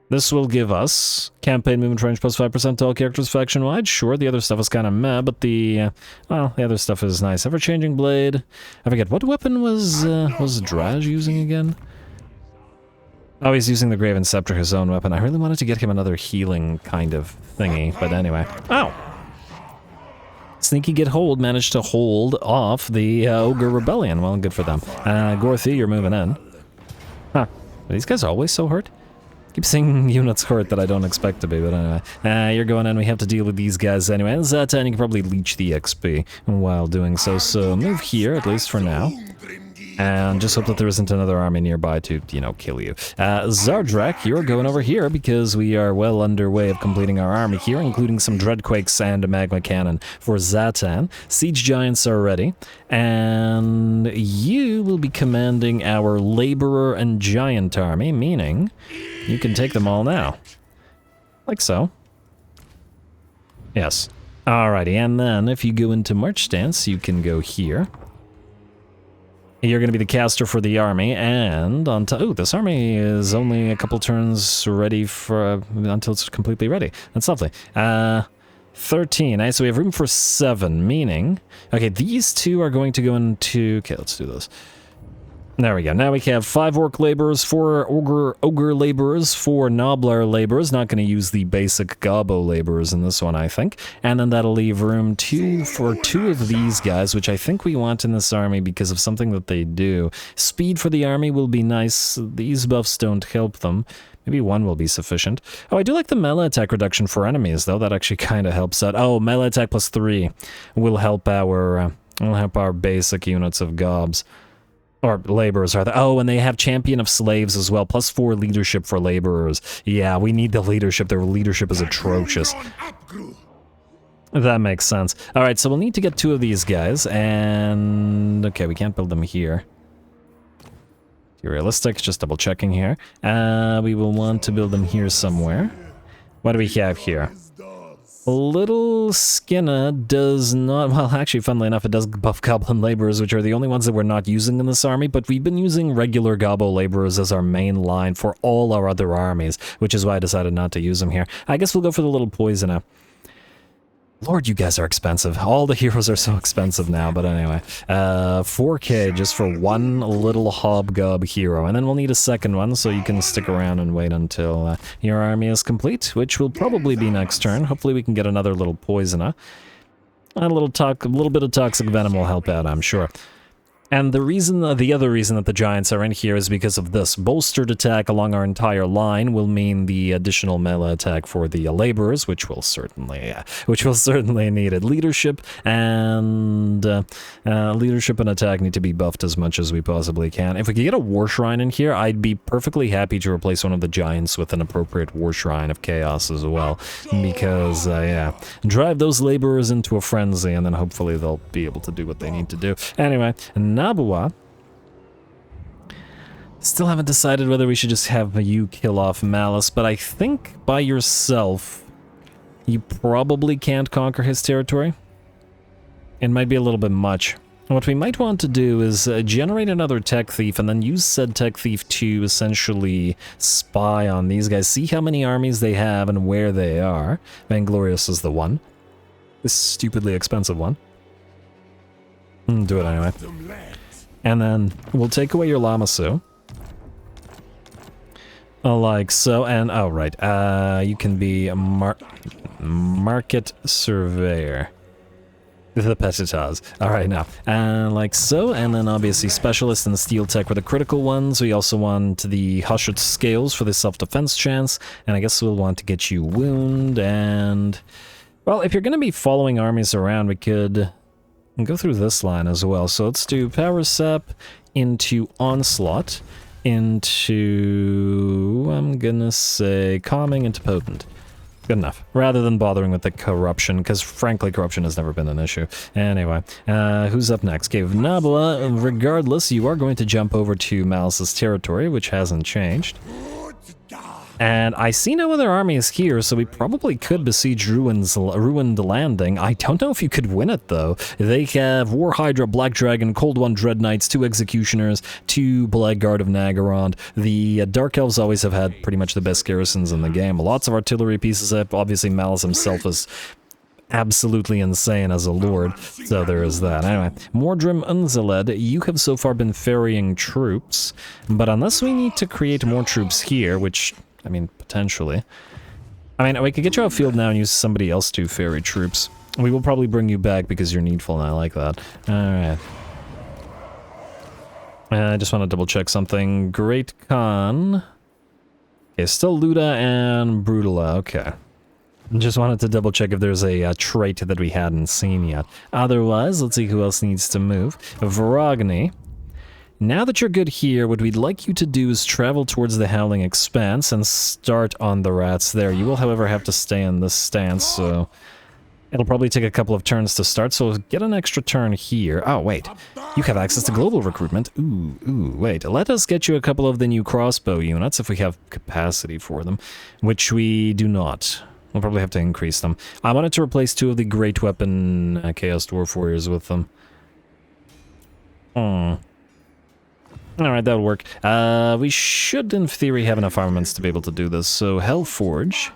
Speaker 1: This will give us campaign movement range plus 5% to all characters faction-wide. Sure, the other stuff is kind of meh, but the other stuff is nice. Ever-changing blade. I forget, what weapon was Drazh using again? Oh, he's using the Graven Scepter, his own weapon. I really wanted to get him another healing kind of thingy, but anyway. Oh! Sneaky Get Hold managed to hold off the Ogre Rebellion. Well, good for them. Gorthy, you're moving in. Huh. Are these guys always so hurt? Keep seeing units hurt that I don't expect to be, but anyway. You're going in, we have to deal with these guys anyway. And ZHATAN, you can probably leech the XP while doing so. So move here, at least for now. And just hope that there isn't another army nearby to, you know, kill you. Zardrak, you're going over here because we are well underway of completing our army here, including some Dreadquakes and a Magma Cannon for ZHATAN. Siege Giants are ready. And you will be commanding our Laborer and Giant army, meaning you can take them all now. Like so. Yes. Alrighty, and then if you go into March Stance, you can go here. You're going to be the caster for the army, and on top... Ooh, this army is only a couple turns ready for... until it's completely ready. That's lovely. 13, so we have room for 7, meaning... Okay, these two are going to go into... Okay, let's do this. There we go. Now we have 5 Orc Laborers, 4 Ogre Laborers, 4 Noblar Laborers. Not going to use the basic Gobbo Laborers in this one, I think. And then that'll leave room for 2 of these guys, which I think we want in this army because of something that they do. Speed for the army will be nice. These buffs don't help them. Maybe 1 will be sufficient. Oh, I do like the melee attack reduction for enemies, though. That actually kind of helps out. Oh, melee attack plus 3 will help our basic units of gobs. Or laborers, rather. Oh, and they have Champion of Slaves as well, plus 4 leadership for laborers. Yeah, we need the leadership. Their leadership is atrocious. That makes sense. Alright, so we'll need to get 2 of these guys, and... Okay, we can't build them here. Realistic, just double checking here. We will want to build them here somewhere. What do we have here? Little Skinner does not... Well, actually, funnily enough, it does buff Goblin Laborers, which are the only ones that we're not using in this army, but we've been using regular Gobbo Laborers as our main line for all our other armies, which is why I decided not to use them here. I guess we'll go for the Little Poisoner. Lord, you guys are expensive. All the heroes are so expensive now, but anyway. 4K just for 1 little Hobgob hero, and then we'll need a second one, so you can stick around and wait until your army is complete, which will probably be next turn. Hopefully we can get another little Poisoner. A little bit of Toxic Venom will help out, I'm sure. And the other reason that the Giants are in here is because of this. Bolstered attack along our entire line will mean the additional melee attack for the laborers, which will certainly need it. Leadership and attack need to be buffed as much as we possibly can. If we could get a war shrine in here, I'd be perfectly happy to replace one of the Giants with an appropriate war shrine of chaos as well, because yeah, drive those laborers into a frenzy, and then hopefully they'll be able to do what they need to do. Anyway. Nabua. Still haven't decided whether we should just have you kill off Malice, but I think by yourself, you probably can't conquer his territory. It might be a little bit much. What we might want to do is generate another tech thief and then use said tech thief to essentially spy on these guys, see how many armies they have and where they are. Vainglorious is the one. This stupidly expensive one. Do it anyway. And then we'll take away your Lamasu. Like so, and oh right, you can be a market surveyor. The Petitas. Alright now. And like so, and then obviously specialist in the steel tech for the critical ones. We also want the Hushut scales for the self-defense chance, and I guess we'll want to get you wound, and well, if you're gonna be following armies around, we could go through this line as well. So let's do Power Sap into Onslaught, into, I'm gonna say, Calming into Potent. Good enough. Rather than bothering with the corruption, because frankly, corruption has never been an issue. Anyway, who's up next? Okay, Nabla, regardless, you are going to jump over to Malice's territory, which hasn't changed. And I see no other armies here, so we probably could besiege Ruined Landing. I don't know if you could win it, though. They have War Hydra, Black Dragon, Cold One Dread Knights, 2 Executioners, 2 Blackguard of Naggarond. The Dark Elves always have had pretty much the best garrisons in the game. Lots of artillery pieces up. Obviously, Malice himself is absolutely insane as a lord, so there is that. Anyway, Mordrim Unzaled, you have so far been ferrying troops, but unless we need to create more troops here, which, I mean, potentially. I mean, we could get you outfield now and use somebody else to ferry troops. We will probably bring you back because you're needful and I like that. Alright. I just want to double check something. Great Khan. Okay, still Luda and Brutala, okay. Just wanted to double check if there's a trait that we hadn't seen yet. Otherwise, let's see who else needs to move. Varagni. Now that you're good here, what we'd like you to do is travel towards the Howling Expanse and start on the rats there. You will, however, have to stay in this stance, so it'll probably take a couple of turns to start, so get an extra turn here. Oh, wait. You have access to global recruitment. Ooh, wait. Let us get you a couple of the new crossbow units if we have capacity for them, which we do not. We'll probably have to increase them. I wanted to replace 2 of the Great Weapon Chaos Dwarf Warriors with them. Alright, that'll work. We should, in theory, have enough armaments to be able to do this. So, Hellforge.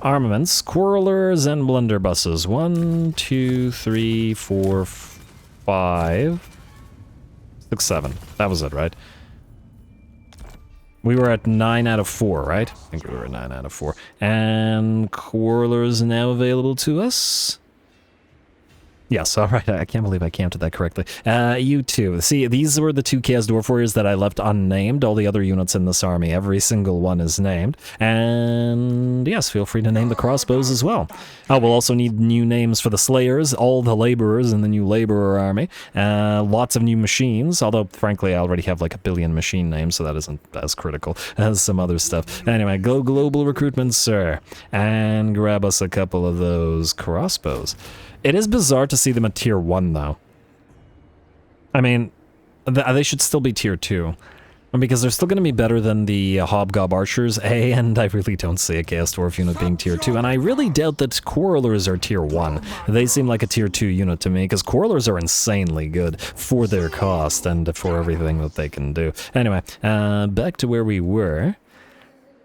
Speaker 1: Armaments. Quarrelers and blunderbusses. 1, 2, 3, 4, 5, 6, 7. That was it, right? We were at 9 out of 4, right? I think we were at 9 out of 4. And Quarrelers now available to us. Yes, alright, I can't believe I counted that correctly. You two. See, these were the 2 Chaos Dwarf Warriors that I left unnamed. All the other units in this army, every single one is named. And yes, feel free to name the crossbows as well. Oh, we'll also need new names for the Slayers, all the Laborers in the new Laborer army. Lots of new machines, although frankly I already have like a billion machine names, so that isn't as critical as some other stuff. Anyway, go global recruitment, sir. And grab us a couple of those crossbows. It is bizarre to see them at tier 1, though. I mean, they should still be tier 2. Because they're still going to be better than the Hobgob Archers, and I really don't see a Chaos Dwarf unit being tier 2, and I really doubt that Quarrelers are tier 1. They seem like a tier 2 unit to me, because Quarrelers are insanely good for their cost and for everything that they can do. Anyway, back to where we were,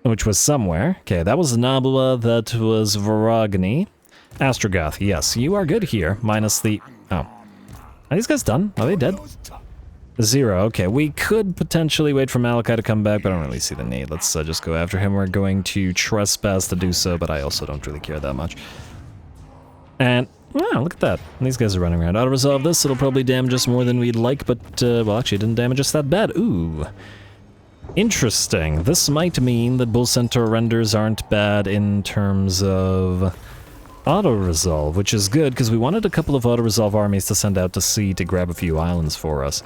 Speaker 1: which was somewhere. Okay, that was Nabla, that was Varagni. ASTRAGOTH, yes, you are good here, minus the... Oh. Are these guys done? Are they dead? 0, okay. We could potentially wait for Malachi to come back, but I don't really see the need. Let's just go after him. We're going to trespass to do so, but I also don't really care that much. And, wow, look at that. These guys are running around. Auto-resolve this, it'll probably damage us more than we'd like, but, well, actually, it didn't damage us that bad. Ooh. Interesting. This might mean that Bull Centaur renders aren't bad in terms of auto-resolve, which is good, because we wanted a couple of auto-resolve armies to send out to sea to grab a few islands for us.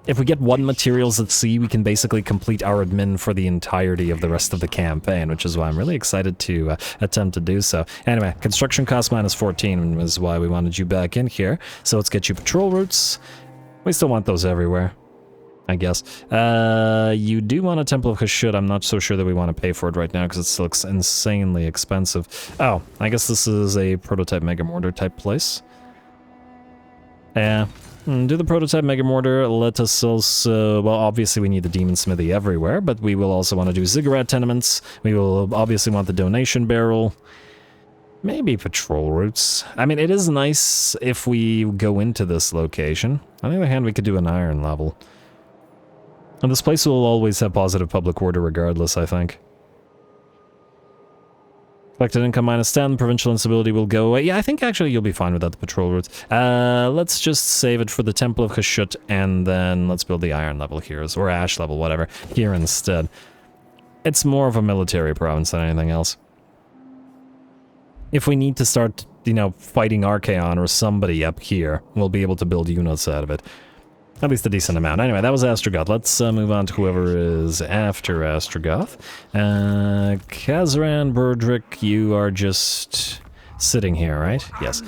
Speaker 1: If we get 1 materials at sea, we can basically complete our admin for the entirety of the rest of the campaign, which is why I'm really excited to attempt to do so. Anyway, construction cost -14 is why we wanted you back in here. So let's get you patrol routes. We still want those everywhere, I guess. You do want a Temple of Hashut. I'm not so sure that we want to pay for it right now because it still looks insanely expensive. Oh, I guess this is a prototype Mega Mortar type place. Yeah. Do the prototype Mega Mortar. Let us also... Well, obviously we need the Demon Smithy everywhere, but we will also want to do Ziggurat Tenements. We will obviously want the Donation Barrel. Maybe patrol routes. I mean, it is nice if we go into this location. On the other hand, we could do an iron level. And this place will always have positive public order regardless, I think. Collected income -10, provincial instability will go away. Yeah, I think actually you'll be fine without the patrol routes. Let's just save it for the Temple of Hashut, and then let's build the iron level here, or ash level, whatever, here instead. It's more of a military province than anything else. If we need to start, you know, fighting Archaon or somebody up here, we'll be able to build units out of it. At least a decent amount. Anyway, that was Astragoth. Let's move on to whoever is after Astragoth. Kazran, Burdrick, you are just sitting here, right? Yes.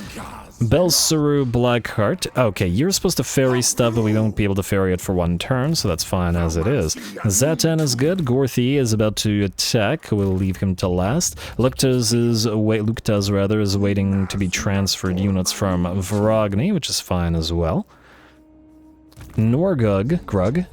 Speaker 1: Belsaru, Blackheart. Okay, you're supposed to ferry stuff, but we won't be able to ferry it for 1 turn, so that's fine as it is. ZHATAN is good. Gorthy is about to attack. We'll leave him to last. Luktas is waiting to be transferred units from Vrogny, which is fine as well. Grug,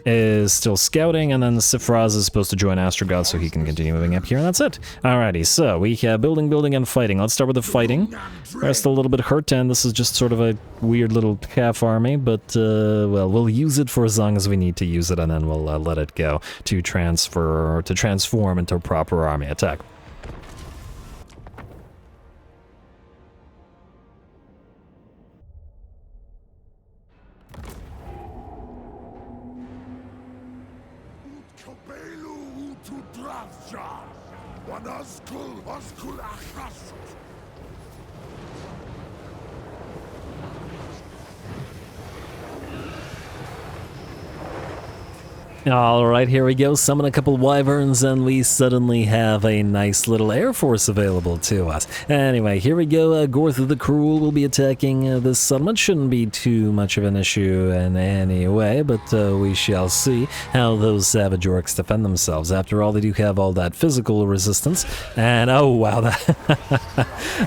Speaker 1: is still scouting, and then Sifraz is supposed to join Astragoth so he can continue moving up here, and that's it. Alrighty, so we have building, and fighting. Let's start with the fighting. We're still a little bit hurt, and this is just sort of a weird little calf army, but, well, we'll use it for as long as we need to use it, and then we'll let it go to transform into a proper army attack. Alright, here we go. Summon a couple wyverns and we suddenly have a nice little air force available to us. Anyway, here we go. Gorth the Cruel will be attacking this settlement. Shouldn't be too much of an issue in any way, but we shall see how those savage orcs defend themselves. After all, they do have all that physical resistance. And oh wow,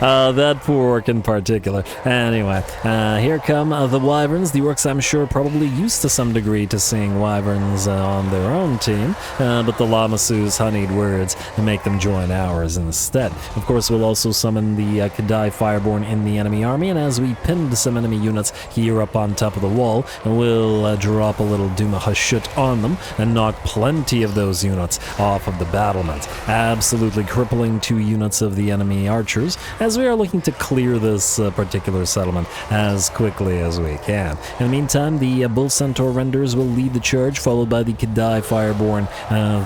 Speaker 1: that poor orc in particular. Anyway, here come the wyverns. The orcs, I'm sure, probably used to some degree to seeing wyverns on their own team, but the Lamasu's honeyed words and make them join ours instead. Of course, we'll also summon the Kadai Fireborn in the enemy army, and as we pinned some enemy units here up on top of the wall, we'll drop a little Duma Hashut on them and knock plenty of those units off of the battlement, absolutely crippling 2 units of the enemy archers, as we are looking to clear this particular settlement as quickly as we can. In the meantime, the Bull Centaur Renders will lead the charge, followed by the Kadai Fireborn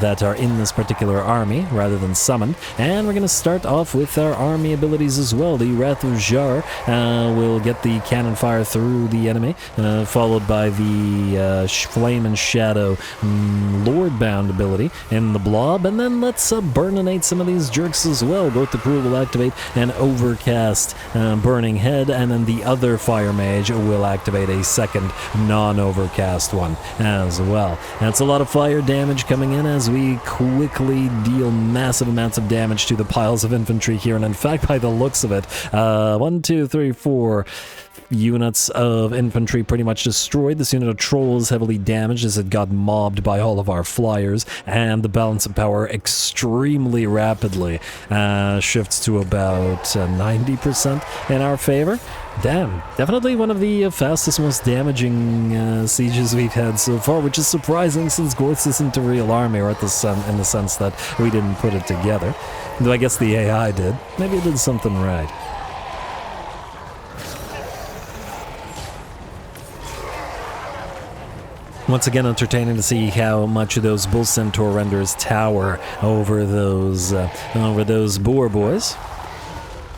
Speaker 1: that are in this particular army, rather than summoned. And we're going to start off with our army abilities as well. The Wrath of Jar will get the cannon fire through the enemy, followed by the Flame and Shadow Lordbound ability in the Blob. And then let's burninate some of these jerks as well. Gorth the Cruel will activate an Overcast Burning Head, and then the other Fire Mage will activate a second non-overcast one as well. That's a lot of fire damage coming in as we quickly deal massive amounts of damage to the piles of infantry here, and in fact, by the looks of it, 1, 2, 3, 4 units of infantry pretty much destroyed. This unit of trolls heavily damaged as it got mobbed by all of our flyers, and the balance of power extremely rapidly shifts to about 90% in our favor. Damn, definitely one of the fastest, most damaging sieges we've had so far, which is surprising since Gorth isn't a real army, or in the sense that we didn't put it together. Though I guess the AI did. Maybe it did something right. Once again, entertaining to see how much of those Bull Centaur renders tower over those boar boys.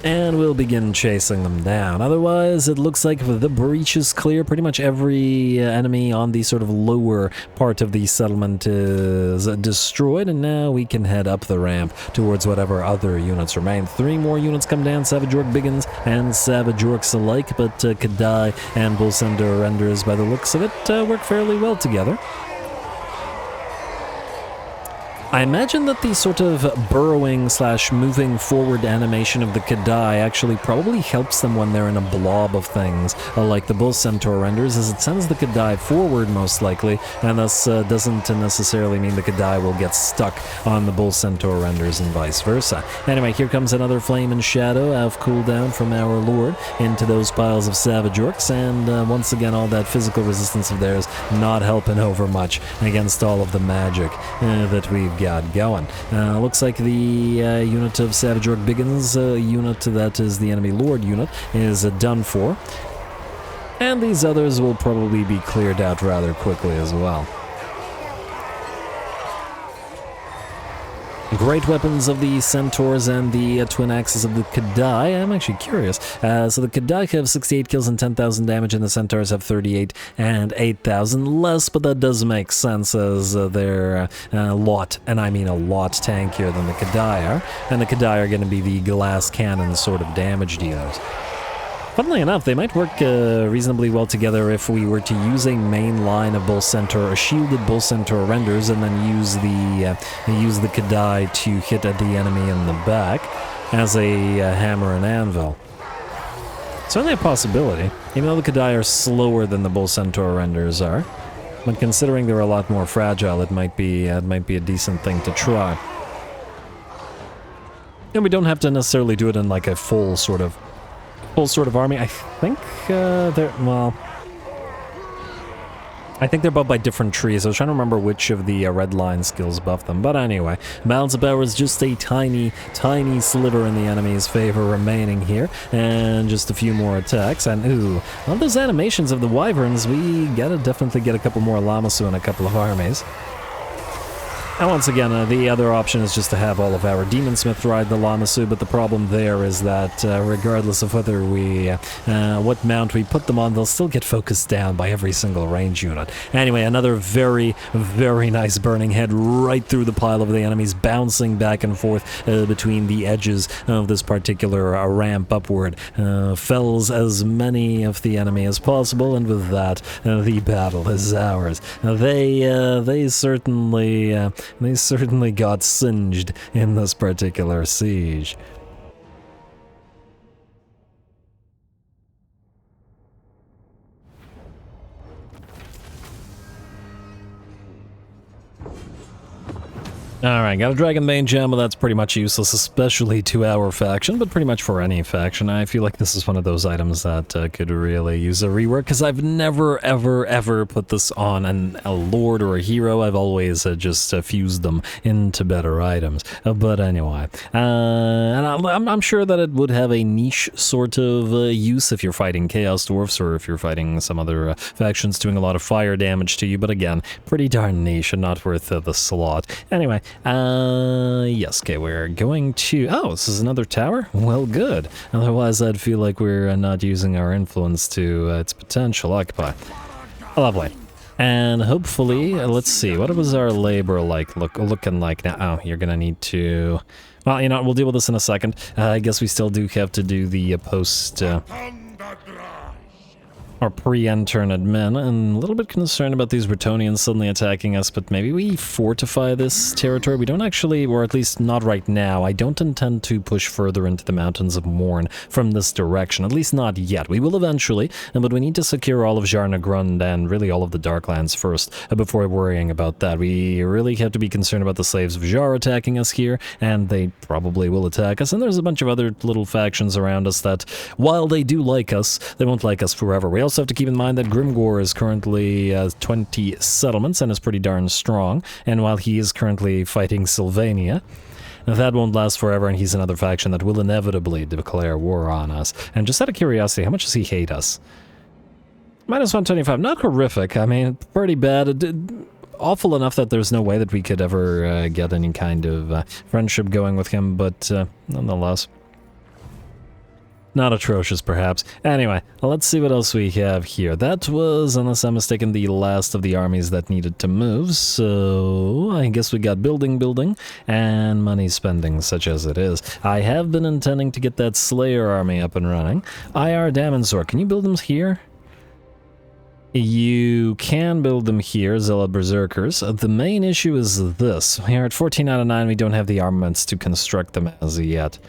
Speaker 1: And we'll begin chasing them down. Otherwise, it looks like the breach is clear. Pretty much every enemy on the sort of lower part of the settlement is destroyed, and now we can head up the ramp towards whatever other units remain. 3 more units come down, Savage Orc Biggins and Savage Orcs alike, but Kadai and Bull Centaur renders, by the looks of it, work fairly well together. I imagine that the sort of burrowing / moving forward animation of the Kadai actually probably helps them when they're in a blob of things, like the Bull Centaur renders, as it sends the Kadai forward most likely, and thus doesn't necessarily mean the Kadai will get stuck on the Bull Centaur renders and vice versa. Anyway, here comes another Flame and Shadow off cooldown from our Lord into those piles of Savage Orcs, and once again all that physical resistance of theirs not helping over much against all of the magic that we've got going. Looks like the unit of Savage Orc Biggins, unit that is the enemy Lord unit, is done for. And these others will probably be cleared out rather quickly as well. Great weapons of the Centaurs and the twin axes of the Kadai. I'm actually curious. So the Kadai have 68 kills and 10,000 damage, and the Centaurs have 38 and 8,000 less, but that does make sense as they're a lot, and I mean a lot, tankier than the Kadai are. And the Kadai are going to be the glass cannon sort of damage dealers. Funnily enough, they might work reasonably well together if we were to use a main line of Bull Centaur, or shielded Bull Centaur renders, and then use the Kadai to hit at the enemy in the back as a hammer and anvil. Certainly a possibility, even though the Kadai are slower than the Bull Centaur renders are. But considering they're a lot more fragile, it might be a decent thing to try. And we don't have to necessarily do it in like a full sort of army. I think I think they're buffed by different trees. I was trying to remember which of the red line skills buff them. But anyway, balance of power is just a tiny, tiny sliver in the enemy's favor remaining here. And just a few more attacks. And ooh, on those animations of the wyverns, we gotta definitely get a couple more Lamasu and a couple of armies. And once again, the other option is just to have all of our Demon Smith ride the Lamasu, but the problem there is that regardless of whether what mount we put them on, they'll still get focused down by every single range unit. Anyway, another very, very nice burning head right through the pile of the enemies, bouncing back and forth between the edges of this particular ramp upward. Fells as many of the enemy as possible, and with that, the battle is ours. They certainly got singed in this particular siege. Alright, got a Dragonbane gem, but that's pretty much useless, especially to our faction, but pretty much for any faction. I feel like this is one of those items that could really use a rework, because I've never, ever put this on a lord or a hero. I've always just fused them into better items. But anyway, and I'm sure that it would have a niche sort of use if you're fighting Chaos Dwarfs, or if you're fighting some other factions doing a lot of fire damage to you, but again, pretty darn niche and not worth the slot. Anyway, yes, okay, we're going to... Oh, this is another tower? Well, good. Otherwise, I'd feel like we're not using our influence to its potential. Occupy. Lovely. And hopefully, let's see, what was our labor looking like now? Oh, you're gonna need to... Well, you know, we'll deal with this in a second. I guess we still do have to do the post... or pre-end-turn admin, and a little bit concerned about these Bretonnians suddenly attacking us, but maybe we fortify this territory. We don't actually, or at least not right now, I don't intend to push further into the Mountains of Morn from this direction, at least not yet. We will eventually, but we need to secure all of Jarnagrund and really all of the Darklands first, before worrying about that. We really have to be concerned about the Slaves of Jar attacking us here, and they probably will attack us, and there's a bunch of other little factions around us that, while they do like us, they won't like us forever. We also have to keep in mind that Grimgor is currently 20 settlements and is pretty darn strong, and while he is currently fighting Sylvania, that won't last forever, and he's another faction that will inevitably declare war on us. And just out of curiosity, how much does he hate us? Minus 125, not horrific. I mean, pretty bad. Awful enough that there's no way that we could ever get any kind of friendship going with him, but nonetheless. Not atrocious, perhaps. Anyway, let's see what else we have here. That was, unless I'm mistaken, the last of the armies that needed to move, so I guess we got building, and money spending, such as it is. I have been intending to get that Slayer army up and running. IR Damonsor, can you build them here? You can build them here, Zealot Berserkers. The main issue is this. We are at 14 out of 9, we don't have the armaments to construct them as yet.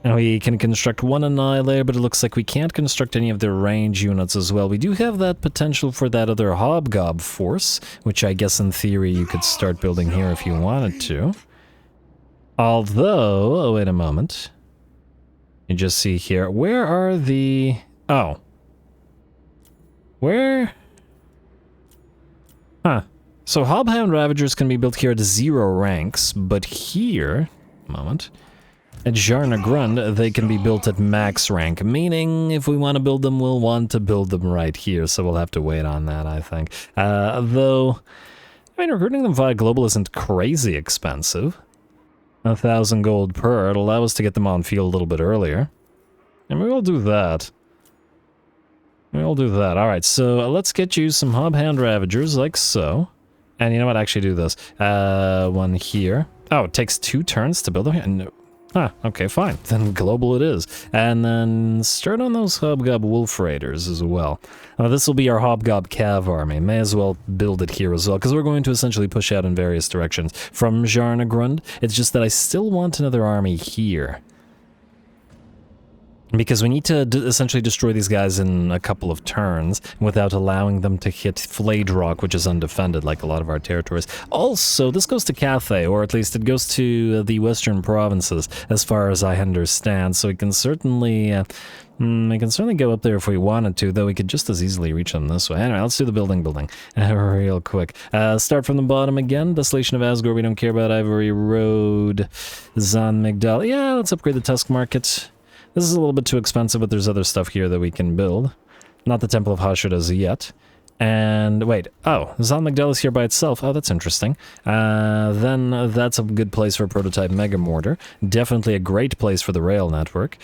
Speaker 1: And we can construct one Annihilator, but it looks like we can't construct any of their range units as well. We do have that potential for that other Hobgob force, which I guess in theory you could start building here if you wanted to. Although, oh wait a moment. You just see here, where are the... Oh. Where? Huh. So Hobhound Ravagers can be built here at 0 ranks, but here... Moment. At Zharna Grund, they can be built at max rank, meaning if we want to build them, we'll want to build them right here, so we'll have to wait on that, I think. Though, I mean, recruiting them via Global isn't crazy expensive. 1,000 gold per, it'll allow us to get them on field a little bit earlier. And we will do that. We'll do that. Alright, so let's get you some Hobhound Ravagers, like so. And you know what, actually do this. One here. Oh, it takes 2 turns to build them? No. Ah, okay, fine. Then global it is. And then start on those Hobgob Wolf Raiders as well. This will be our Hobgob Cav army. May as well build it here as well, because we're going to essentially push out in various directions from Zharna Grund. It's just that I still want another army here. Because we need to essentially destroy these guys in a couple of turns without allowing them to hit Flayed Rock, which is undefended like a lot of our territories. Also, this goes to Cathay, or at least it goes to the western provinces, as far as I understand. So we can certainly go up there if we wanted to, though we could just as easily reach them this way. Anyway, let's do the building real quick. Start from the bottom again. Desolation of Azgorh, we don't care about. Ivory Road, Zan Migdal. Yeah, let's upgrade the Tusk Market. This is a little bit too expensive, but there's other stuff here that we can build. Not the Temple of Hashut as yet. And wait, oh, Zan Migdal is here by itself. Oh, that's interesting. Then that's a good place for a prototype Mega Mortar. Definitely a great place for the rail network.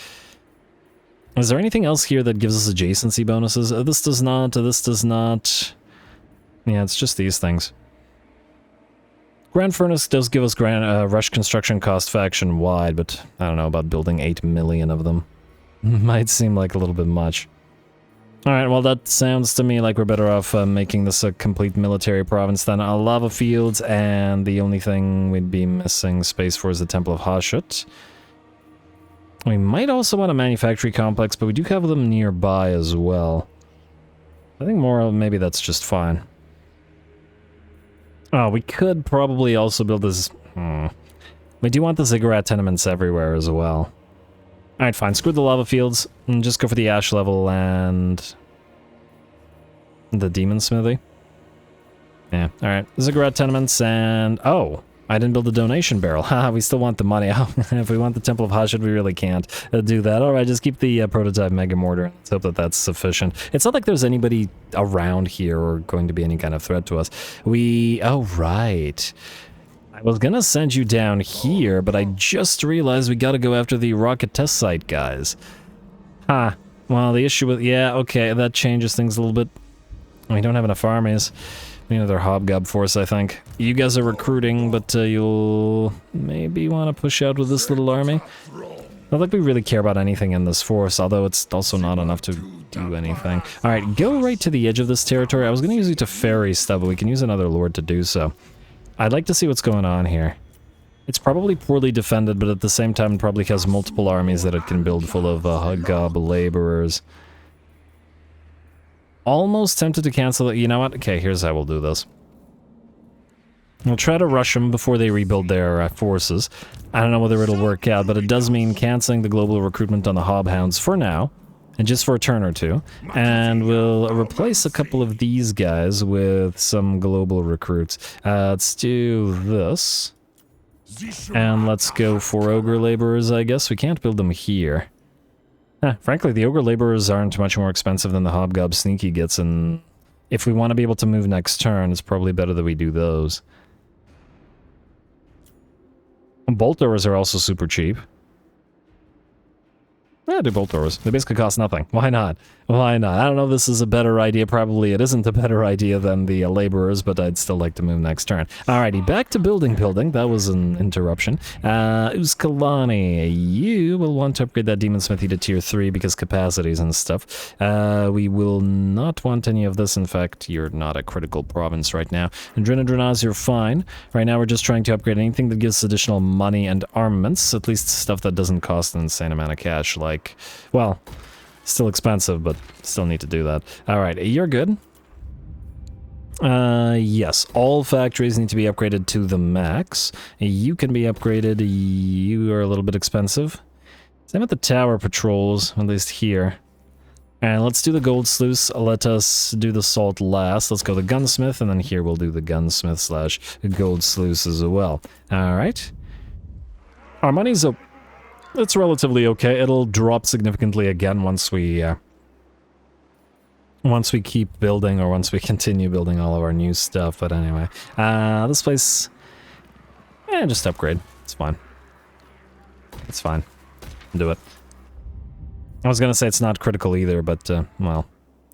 Speaker 1: Is there anything else here that gives us adjacency bonuses? This does not, this does not. Yeah, it's just these things. Grand Furnace does give us rush construction cost faction wide, but I don't know about building 8 million of them. Might seem like a little bit much. Alright, well that sounds to me like we're better off making this a complete military province than lava fields, and the only thing we'd be missing space for is the Temple of Hashut. We might also want a manufacturing complex, but we do have them nearby as well. I think maybe that's just fine. Oh, we could probably also build this... We do want the ziggurat tenements everywhere as well. Alright, fine. Screw the lava fields, and just go for the ash level and... the demon smithy. Yeah, alright. Ziggurat tenements and... Oh! I didn't build a donation barrel. Haha, we still want the money. If we want the Temple of Hashut, we really can't do that. Alright, just keep the prototype Mega Mortar. Let's hope that that's sufficient. It's not like there's anybody around here or going to be any kind of threat to us. Oh, right. I was gonna send you down here, but I just realized we gotta go after the rocket test site guys. Huh. Well, the issue with... Yeah, okay, that changes things a little bit. We don't have enough armies. We need another Hobgob force, I think. You guys are recruiting, but you'll maybe want to push out with this little army. Not like we really care about anything in this force, although it's also not enough to do anything. Alright, go right to the edge of this territory. I was going to use you to ferry stuff, but we can use another lord to do so. I'd like to see what's going on here. It's probably poorly defended, but at the same time it probably has multiple armies that it can build full of Hobgob laborers. Almost tempted to cancel it. You know what? Okay, here's how we'll do this. We'll try to rush them before they rebuild their forces. I don't know whether it'll work out, but it does mean canceling the global recruitment on the Hobhounds for now, and just for a turn or two. And we'll replace a couple of these guys with some global recruits. Let's do this. And let's go for ogre laborers, I guess. We can't build them here. Frankly, the ogre laborers aren't much more expensive than the hobgob sneaky gets, and if we want to be able to move next turn, it's probably better that we do those. Bolt throwers are also super cheap. Yeah, do bolt throwers. They basically cost nothing. Why not? Why not? I don't know if this is a better idea. Probably it isn't a better idea than the laborers, but I'd still like to move next turn. Alrighty, back to building. That was an interruption. Uskalani, you will want to upgrade that demon smithy to tier 3 because capacities and stuff. We will not want any of this. In fact, you're not a critical province right now. And Drinadranaz, you're fine. Right now we're just trying to upgrade anything that gives additional money and armaments, at least stuff that doesn't cost an insane amount of cash, like, well, still expensive, but still need to do that. Alright, you're good. Yes, all factories need to be upgraded to the max. You can be upgraded, you are a little bit expensive. Same with the tower patrols, at least here. And let's do the gold sluice, let us do the salt last. Let's go the gunsmith, and then here we'll do the gunsmith slash gold sluice as well. Alright. Our money's up. It's relatively okay. It'll drop significantly again once we keep building, or once we continue building all of our new stuff. But anyway, this place, just upgrade. It's fine. It's fine. Do it. I was gonna say it's not critical either, but well,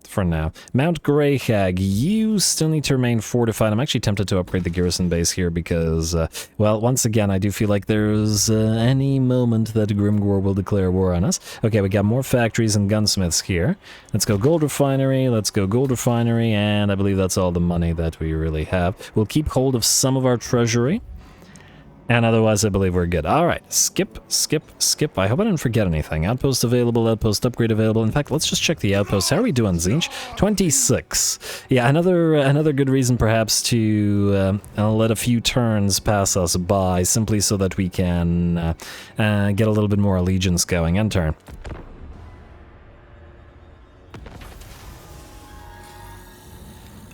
Speaker 1: for now. Mount Greyhag, you still need to remain fortified. I'm actually tempted to upgrade the garrison base here because, well, once again, I do feel like there's any moment that Grimgor will declare war on us. Okay, we got more factories and gunsmiths here. Let's go gold refinery, and I believe that's all the money that we really have. We'll keep hold of some of our treasury. And otherwise, I believe we're good. Alright, skip. I hope I didn't forget anything. Outpost available, outpost upgrade available. In fact, let's just check the outpost. How are we doing, Zinch? 26. Yeah, another good reason perhaps to let a few turns pass us by, simply so that we can get a little bit more allegiance going. End turn.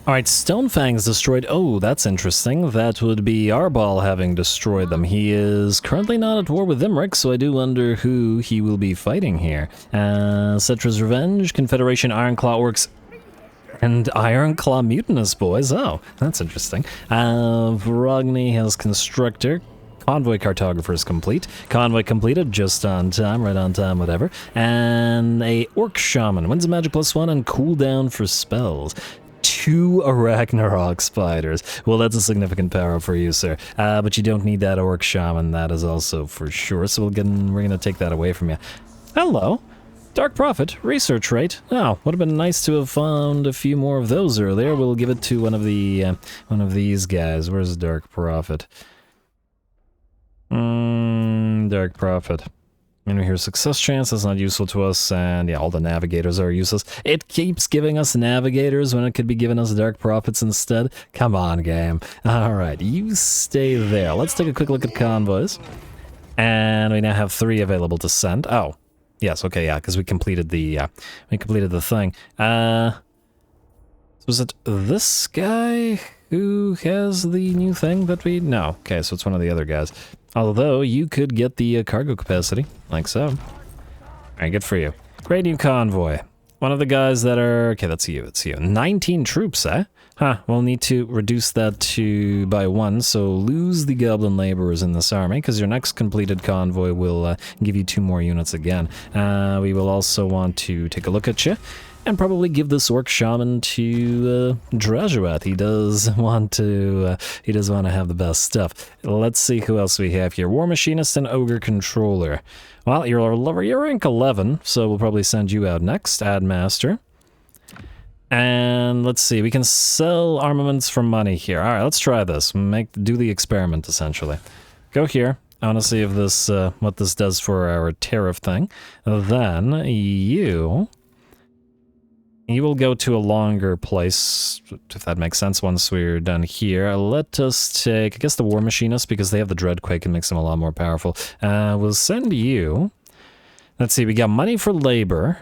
Speaker 1: Alright, Stonefangs destroyed. Oh, that's interesting. That would be Arbal having destroyed them. He is currently not at war with Imric, so I do wonder who he will be fighting here. Cetra's Revenge, Confederation Ironclaw Orcs, and Ironclaw Mutinous boys. Oh, that's interesting. Vrogny has Constructor. Convoy Cartographer is complete. Convoy completed, just on time, right on time, whatever. And a Orc Shaman. Wins a magic +1 and cooldown for spells. 2 Ragnarok spiders. Well, that's a significant power for you, sir. But you don't need that Orc Shaman, that is also for sure. So we're gonna take that away from you. Hello. Dark Prophet, research rate. Oh, would have been nice to have found a few more of those earlier. We'll give it to one of these guys. Where's Dark Prophet? Dark Prophet. And we hear success chance, that's not useful to us, and yeah, all the navigators are useless. It keeps giving us navigators when it could be giving us dark prophets instead. Come on, game. Alright, you stay there. Let's take a quick look at convoys. And we now have 3 available to send. Oh, yes, okay, yeah, because we completed the thing. Was it this guy who has the new thing that we... No, okay, so it's one of the other guys. Although, you could get the cargo capacity, like so. Alright, good for you. Great new convoy. One of the guys that are... Okay, that's you, it's you. 19 troops, eh? Huh, we'll need to reduce that by 1, so lose the goblin laborers in this army, because your next completed convoy will give you 2 more units again. We will also want to take a look at you. And probably give this Orc Shaman to Drazhoath. He does want to have the best stuff. Let's see who else we have here. War Machinist and Ogre Controller. Well, you're rank 11, so we'll probably send you out next. Add Master. And let's see, we can sell armaments for money here. Alright, let's try this. Do the experiment, essentially. Go here. I want to see if this, what this does for our tariff thing. Then, you will go to a longer place, if that makes sense, once we're done here. Let us take, I guess, the War Machinist, because they have the Dreadquake and makes them a lot more powerful. We'll send you... Let's see, we got money for labor.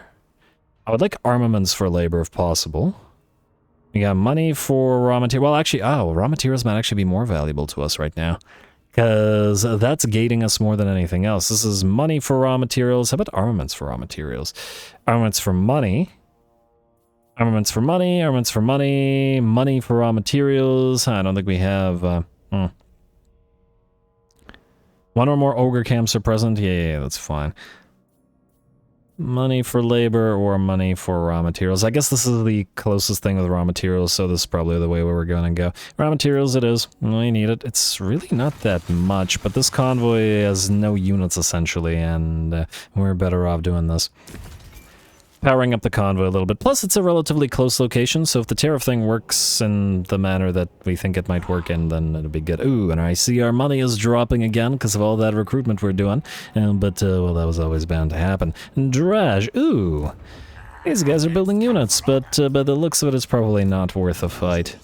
Speaker 1: I would like armaments for labor, if possible. We got money for raw material. Well, actually, raw materials might actually be more valuable to us right now. Because that's gating us more than anything else. This is money for raw materials. How about armaments for raw materials? Armaments for money. Armaments for money, armaments for money, money for raw materials. I don't think we have... One or more ogre camps are present? Yeah, that's fine. Money for labor or money for raw materials. I guess this is the closest thing with raw materials, so this is probably the way where we're going to go. Raw materials it is. We need it. It's really not that much, but this convoy has no units, essentially, and we're better off doing this. Powering up the convoy a little bit. Plus, it's a relatively close location, so if the tariff thing works in the manner that we think it might work in, then it'll be good. Ooh, and I see our money is dropping again because of all that recruitment we're doing. But, well, that was always bound to happen. Draj, ooh. These guys are building units, but by the looks of it, it's probably not worth a fight.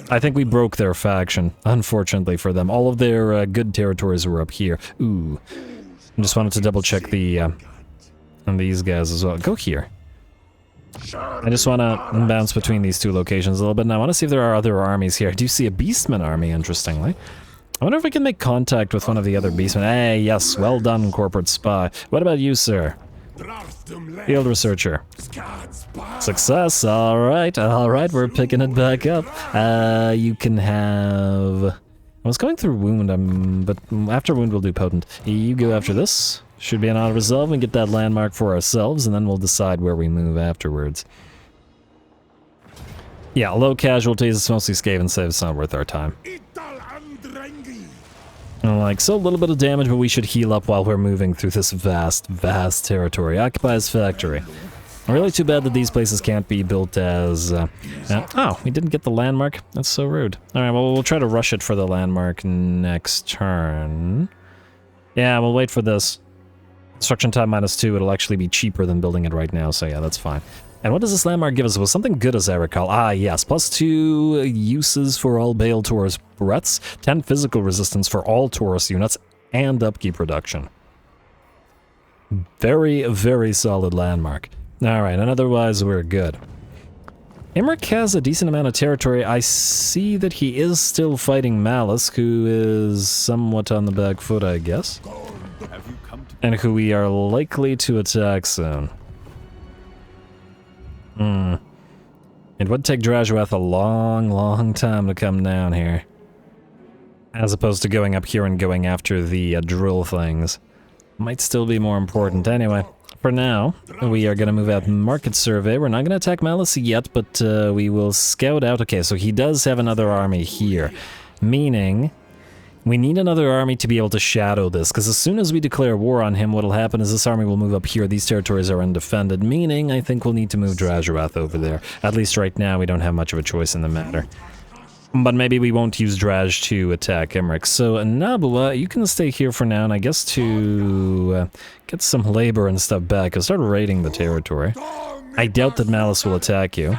Speaker 1: I think we broke their faction, unfortunately for them. All of their good territories were up here. Ooh. I just wanted to double check the... and these guys as well. Go here. I just want to bounce between these two locations a little bit, and I want to see if there are other armies here. I do see a Beastman army, interestingly. I wonder if we can make contact with one of the other Beastmen. Hey, yes, well done, corporate spy. What about you, sir? Field researcher. Success, alright, we're picking it back up. You can have... I was going through wound, but after wound we'll do potent. You go after this. Should be an auto-resolve and get that landmark for ourselves, and then we'll decide where we move afterwards. Yeah, low casualties, it's mostly Skaven save, it's not worth our time. Like, so a little bit of damage, but we should heal up while we're moving through this vast, vast territory. Occupies factory. Really too bad that these places can't be built as... oh, we didn't get the landmark? That's so rude. Alright, well, we'll try to rush it for the landmark next turn. Yeah, we'll wait for this. Construction time -2, it'll actually be cheaper than building it right now, so yeah, that's fine. And what does this landmark give us? Well, something good as I recall. Ah, yes, +2 uses for all Bale Taurus breaths, 10 physical resistance for all Taurus units, and upkeep reduction. Very, very solid landmark. Alright, and otherwise we're good. Imric has a decent amount of territory. I see that he is still fighting Malice, who is somewhat on the back foot, I guess. And who we are likely to attack soon. It would take Drazhoath a long, long time to come down here. As opposed to going up here and going after the drill things. Might still be more important. Anyway, for now, we are going to move out Market Survey. We're not going to attack Malice yet, but we will scout out. Okay, so he does have another army here. Meaning... we need another army to be able to shadow this, because as soon as we declare war on him, what'll happen is this army will move up here. These territories are undefended, meaning I think we'll need to move Drazhoath over there. At least right now, we don't have much of a choice in the matter. But maybe we won't use Draj to attack Imric. So, Nabua, you can stay here for now, and I guess to get some labor and stuff back, I'll start raiding the territory. I doubt that Malice will attack you.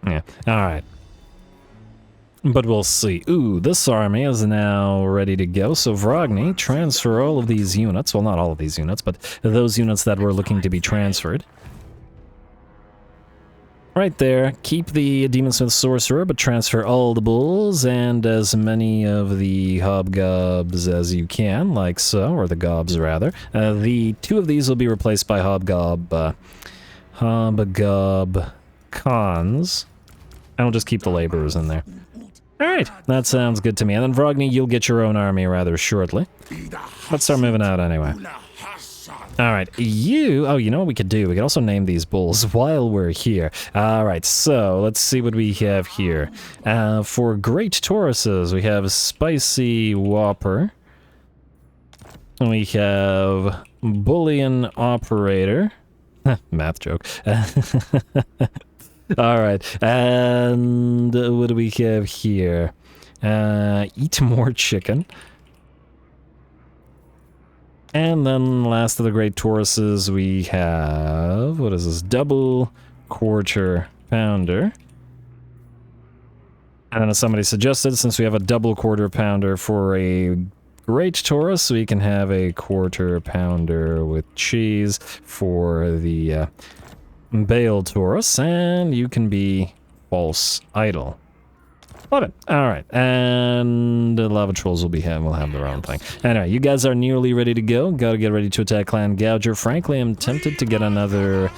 Speaker 1: Yeah, alright. But we'll see. Ooh, this army is now ready to go. So Vrogny, transfer all of these units. Well, not all of these units, but those units that were looking to be transferred. Right there. Keep the Demonsmith Sorcerer, but transfer all the bulls and as many of the hobgobs as you can, like so, or the gobs rather. The 2 of these will be replaced by hobgob cons. And we'll just keep the laborers in there. Alright, that sounds good to me. And then Vrogny, you'll get your own army rather shortly. Let's start moving out anyway. Alright, you... oh, you know what we could do? We could also name these bulls while we're here. Alright, so let's see what we have here. For Great Tauruses, we have Spicy Whopper. We have Bullion Operator. Math joke. Alright, and what do we have here? Eat more chicken. And then last of the Great Tauruses we have... what is this? Double Quarter Pounder. And then as somebody suggested, since we have a double Quarter Pounder for a Great Taurus, we can have a Quarter Pounder with cheese for the... Bale Taurus, and you can be false idol. Love it. All right, and the lava trolls will have their own thing. Anyway, you guys are nearly ready to go. Got to get ready to attack Clan Gouger. Frankly, I'm tempted to get another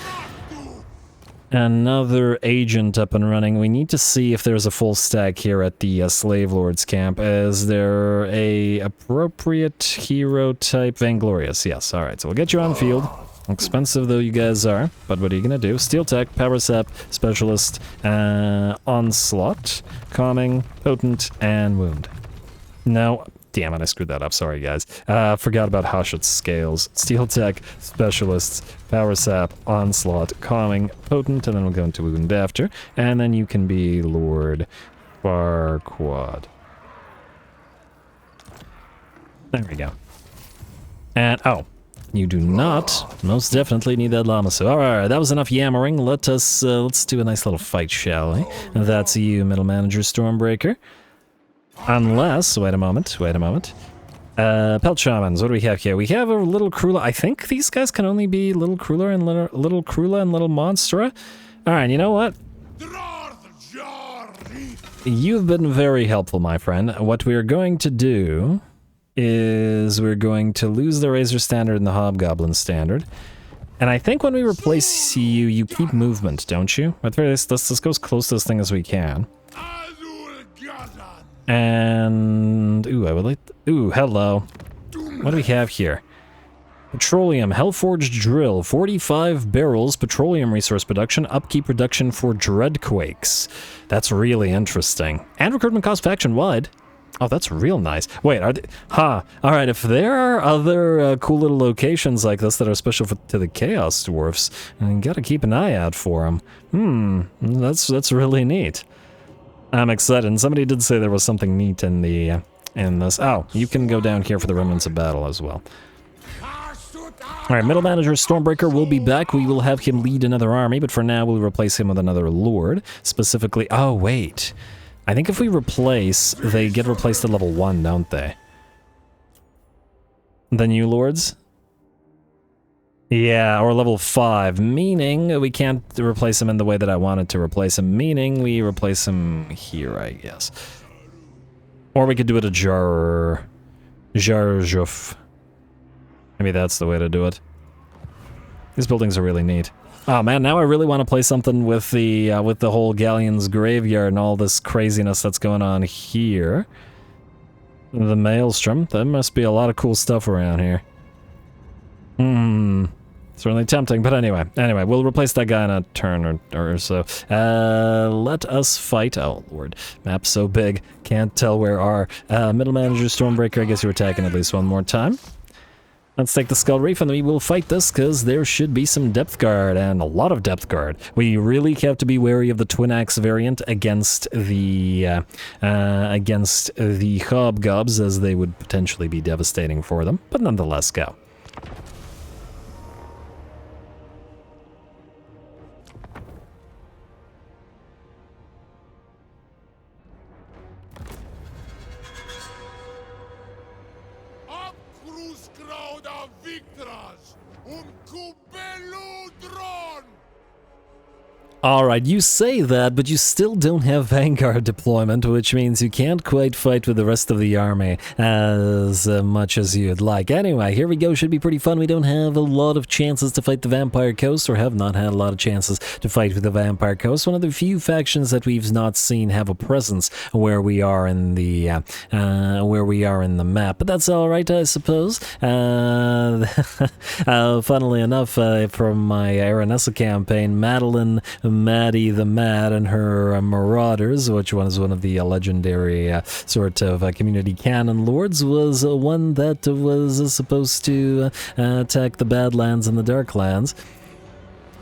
Speaker 1: agent up and running. We need to see if there's a full stack here at the Slave Lord's camp. Is there a appropriate hero type? Vainglorious, yes. All right, so we'll get you on field. Expensive though you guys are, but what are you gonna do? Steel Tech, Power Sap, Specialist, Onslaught, Calming, Potent, and Wound. No, damn it, I screwed that up. Sorry, guys. Forgot about Hashut's scales. Steel Tech, Specialists, Power Sap, Onslaught, Calming, Potent, and then we'll go into Wound after. And then you can be Lord Farquaad. There we go. And, oh, you do not most definitely need that Lamasu. Alright, that was enough yammering. Let's do a nice little fight, shall we? That's you, Middle Manager Stormbreaker. Unless, wait a moment. Pelt Shamans, what do we have here? We have a Little Krula. I think these guys can only be Little Krula and Little Krula and Little Monstra. Alright, you know what? You've been very helpful, my friend. What we are going to do is we're going to lose the Razor Standard and the Hobgoblin Standard. And I think when we replace you, you keep movement, don't you? At very least, let's go as close to this thing as we can. And... ooh, I would like... ooh, hello. What do we have here? Petroleum, Hellforged Drill, 45 barrels, petroleum resource production, upkeep reduction for Dreadquakes. That's really interesting. And recruitment cost faction-wide. Oh, that's real nice. Wait, are they... huh. Alright, if there are other cool little locations like this that are special to the Chaos Dwarfs, you gotta keep an eye out for them. That's really neat. I'm excited, and somebody did say there was something neat in the... in this. Oh, you can go down here for the Remnants of Battle as well. Alright, Middle Manager Stormbreaker will be back. We will have him lead another army, but for now we'll replace him with another Lord. Specifically... oh, wait. I think if we replace, they get replaced at level 1, don't they? The new lords? Yeah, or level 5, meaning we can't replace him in the way that I wanted to replace him, meaning we replace him here, I guess. Or we could do it a Drazhoath. Maybe that's the way to do it. These buildings are really neat. Oh man, now I really want to play something with the whole Galleon's Graveyard and all this craziness that's going on here. The Maelstrom. There must be a lot of cool stuff around here. Certainly tempting, but anyway, we'll replace that guy in a turn or so. Let us fight. Oh lord, map's so big, can't tell where our Middle Manager Stormbreaker. I guess you're attacking at least one more time. Let's take the Skull Reef and we will fight this, because there should be some depth guard, and a lot of depth guard. We really have to be wary of the Twin Axe variant against the Hobgobs, as they would potentially be devastating for them, but nonetheless, go. Alright, you say that, but you still don't have Vanguard deployment, which means you can't quite fight with the rest of the army as much as you'd like. Anyway, here we go, should be pretty fun. We don't have a lot of chances to fight the Vampire Coast, or have not had a lot of chances to fight with the Vampire Coast. One of the few factions that we've not seen have a presence where we are in the map, but that's alright, I suppose. Funnily enough, from my Aranessa campaign, Maddie the Mad and her Marauders, which one is one of the legendary sort of community canon lords, was one that was supposed to attack the Badlands and the Darklands.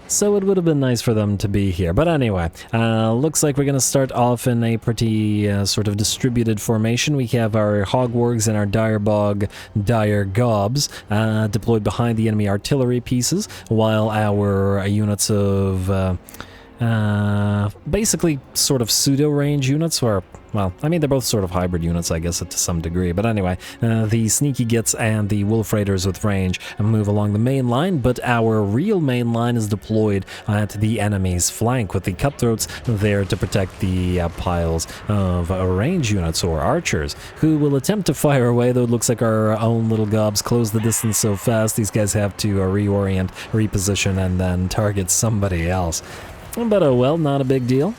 Speaker 1: So it would have been nice for them to be here. But anyway, looks like we're going to start off in a pretty sort of distributed formation. We have our Hogwargs and our Direbog Dire Gobs deployed behind the enemy artillery pieces, while our units of basically sort of pseudo-range units, or, well, I mean, they're both sort of hybrid units, I guess, to some degree. But anyway, the Sneaky Gits and the Wolf Raiders with range move along the main line, but our real main line is deployed at the enemy's flank, with the Cutthroats there to protect the piles of range units, or archers, who will attempt to fire away, though it looks like our own little gobs close the distance so fast, these guys have to reorient, reposition, and then target somebody else. But oh well, not a big deal.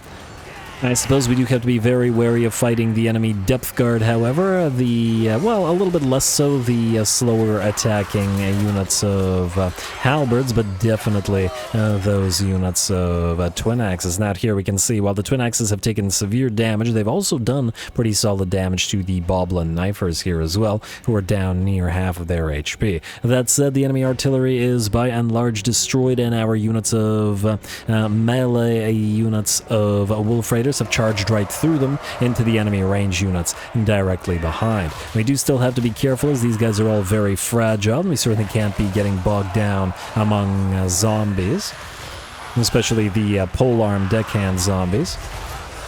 Speaker 1: I suppose we do have to be very wary of fighting the enemy depth guard, however. Well, a little bit less so the slower attacking units of halberds, but definitely those units of twin axes. Now here we can see, while the twin axes have taken severe damage, they've also done pretty solid damage to the boblin knifers here as well, who are down near half of their HP. That said, the enemy artillery is by and large destroyed, and our units of melee units of wolf raiders have charged right through them into the enemy range units directly behind. We do still have to be careful, as these guys are all very fragile, and we certainly can't be getting bogged down among zombies, especially the polearm deckhand zombies.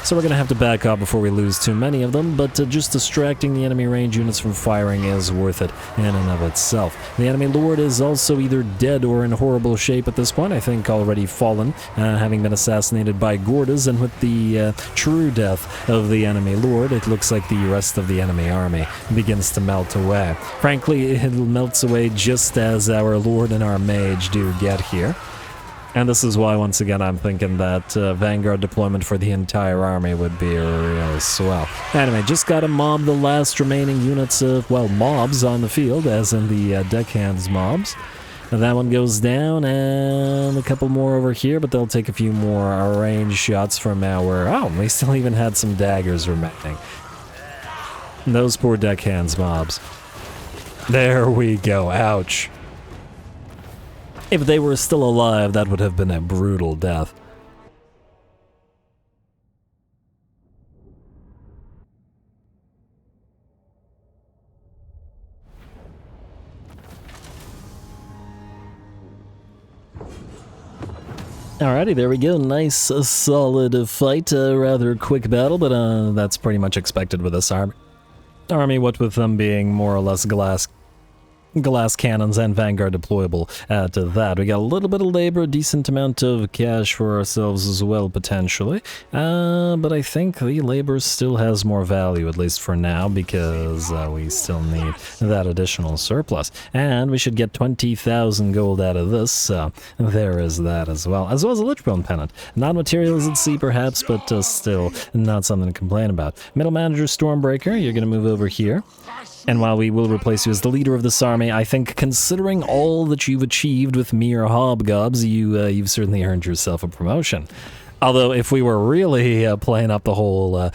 Speaker 1: So we're going to have to back up before we lose too many of them, but just distracting the enemy range units from firing is worth it in and of itself. The enemy lord is also either dead or in horrible shape at this point, I think already fallen, having been assassinated by Gordas, and with the true death of the enemy lord, it looks like the rest of the enemy army begins to melt away. Frankly, it melts away just as our lord and our mage do get here. And this is why, once again, I'm thinking that Vanguard deployment for the entire army would be really swell. Anyway, just gotta mob the last remaining units of, well, mobs on the field, as in the deckhands mobs. And that one goes down, and a couple more over here, but they'll take a few more range shots from our... Oh, we still even had some daggers remaining. Those poor deckhands mobs. There we go, ouch. If they were still alive, that would have been a brutal death. Alrighty, there we go. Nice, solid fight. Rather quick battle, but that's pretty much expected with this army, what with them being more or less glass cannons and Vanguard deployable at that. We got a little bit of labor, a decent amount of cash for ourselves as well, potentially. But I think the labor still has more value, at least for now, because we still need that additional surplus. And we should get 20,000 gold out of this, so there is that as well as a Lichbone Pennant. Non-materials at sea, perhaps, but still not something to complain about. Middle Manager Stormbreaker, you're going to move over here. And while we will replace you as the leader of this army, I think, considering all that you've achieved with mere hobgobs, you've certainly earned yourself a promotion. Although, if we were really playing up the whole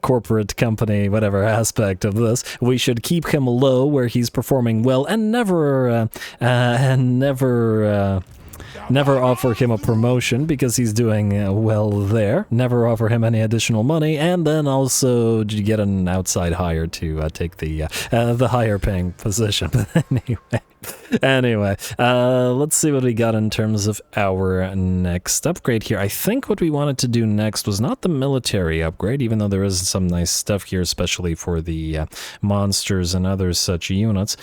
Speaker 1: corporate company, whatever aspect of this, we should keep him low where he's performing well, and never offer him a promotion because he's doing well there. Never offer him any additional money, and then also get an outside hire to take the higher paying position. But anyway, let's see what we got in terms of our next upgrade here. I think what we wanted to do next was not the military upgrade, even though there is some nice stuff here, especially for the monsters and other such units.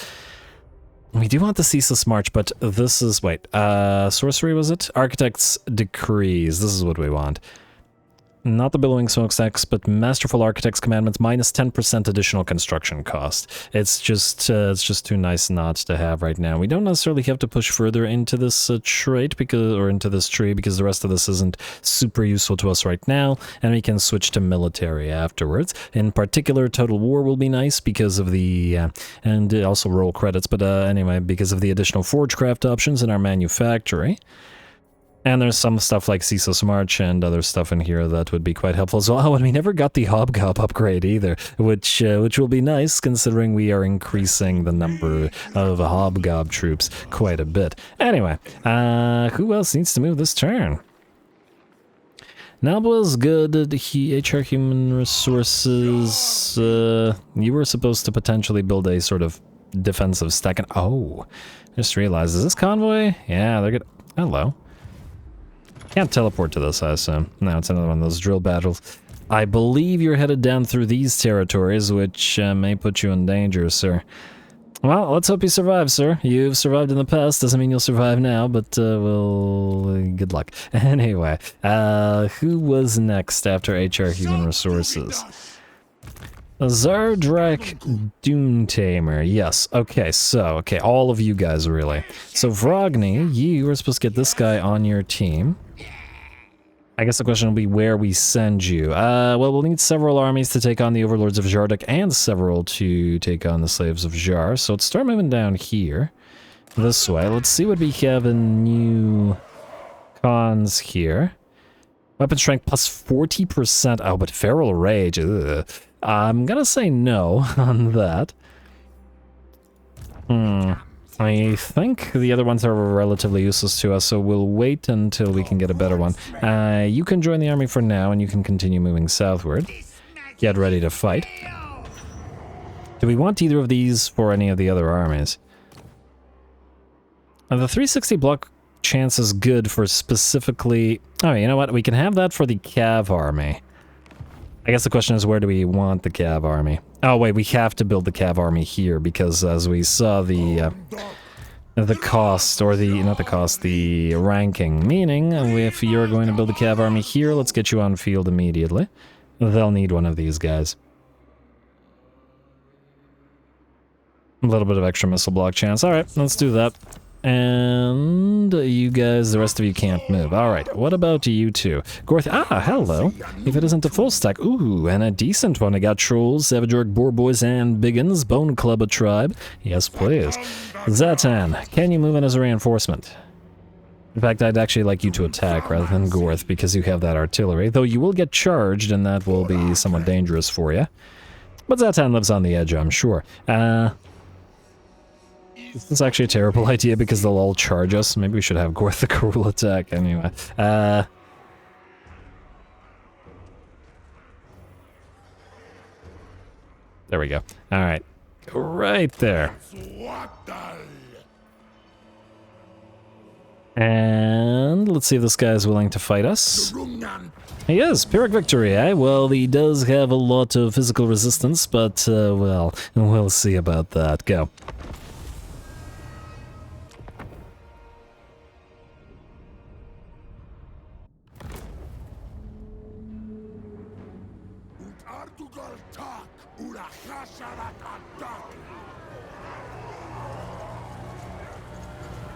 Speaker 1: We do want the Ceaseless March, but this is, wait, sorcery was it? Architect's Decrees, this is what we want. Not the Billowing Smokestacks, but Masterful Architect's Commandments, minus 10% additional construction cost. It's just too nice not to have right now. We don't necessarily have to push further into this trait, into this tree, because the rest of this isn't super useful to us right now, and we can switch to military afterwards. In particular, Total War will be nice because of the, and also roll credits, but anyway, because of the additional Forgecraft options in our manufactory. And there's some stuff like Ceaseless March and other stuff in here that would be quite helpful as well. Oh, and we never got the Hobgob upgrade either, which will be nice considering we are increasing the number of Hobgob troops quite a bit. Anyway, who else needs to move this turn? Nabla's good. HR Human Resources. You were supposed to potentially build a sort of defensive stack. Oh, just realized, is this Convoy? Yeah, they're good. Hello. Can't teleport to this, I assume. No, it's another one of those drill battles. I believe you're headed down through these territories, which may put you in danger, sir. Well, let's hope you survive, sir. You've survived in the past, doesn't mean you'll survive now, but, well, good luck. Anyway, who was next after HR Human Resources? Zardrak Doomtamer, yes. Okay, all of you guys, really. So, Vrogny, you were supposed to get this guy on your team. I guess the question will be where we send you. Well, we'll need several armies to take on the Overlords of Zhardak and several to take on the Slaves of Zhar. So let's start moving down here. This way. Let's see what we have in new cons here. Weapon strength plus 40%. Oh, but Feral Rage. Ugh. I'm gonna say no on that. I think the other ones are relatively useless to us, so we'll wait until we can get a better one. You can join the army for now, and you can continue moving southward. Get ready to fight. Do we want either of these for any of the other armies? The 360 block chance is good for specifically... Oh, you know what? We can have that for the Cav army. I guess the question is, where do we want the Cav army? Oh, wait, we have to build the Cav army here, because as we saw the cost, or not the cost, the ranking. Meaning, if you're going to build a Cav army here, let's get you on field immediately. They'll need one of these guys. A little bit of extra missile block chance. Alright, let's do that. And you guys, the rest of you can't move. Alright, what about you two? Gorth, hello. If it isn't a full stack, ooh, and a decent one. I got Trolls, Savage Orc, Boar Boys, and Biggins, Bone Club a tribe. Yes, please. ZHATAN, can you move in as a reinforcement? In fact, I'd actually like you to attack rather than Gorth, because you have that artillery. Though you will get charged, and that will be somewhat dangerous for you. But ZHATAN lives on the edge, I'm sure. This is actually a terrible idea because they'll all charge us. Maybe we should have Gorth the Cruel attack anyway. There we go. Alright. Right there. And let's see if this guy is willing to fight us. He is. Pyrrhic victory, eh? Well, he does have a lot of physical resistance, but, well, we'll see about that. Go.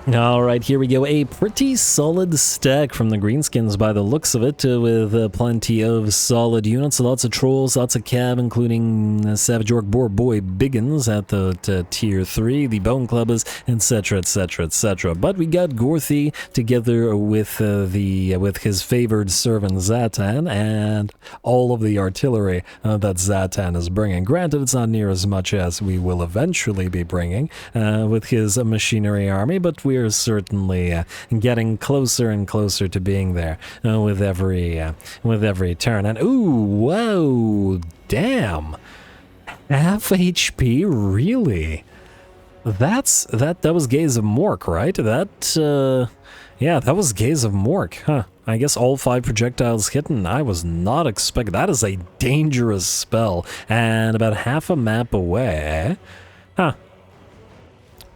Speaker 1: Alright, here we go. A pretty solid stack from the Greenskins by the looks of it, with plenty of solid units, lots of Trolls, lots of Cav, including Savage Orc Boar Boy Biggins at the tier 3, the Bone Clubbers, etc, etc, etc. But we got Gorthy together with with his favored servant ZHATAN, and all of the artillery that ZHATAN is bringing. Granted, it's not near as much as we will eventually be bringing with his machinery army, but we're certainly getting closer and closer to being there with every turn. And ooh, whoa, damn, half HP, really? That was Gaze of Mork, right? Yeah, that was Gaze of Mork, huh? I guess all 5 projectiles hitting. I was not expecting. That is a dangerous spell, and about half a map away, huh?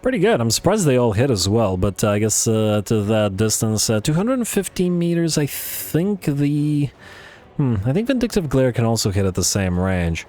Speaker 1: Pretty good. I'm surprised they all hit as well, but I guess to that distance, 215 meters, I think I think Vindictive Glare can also hit at the same range.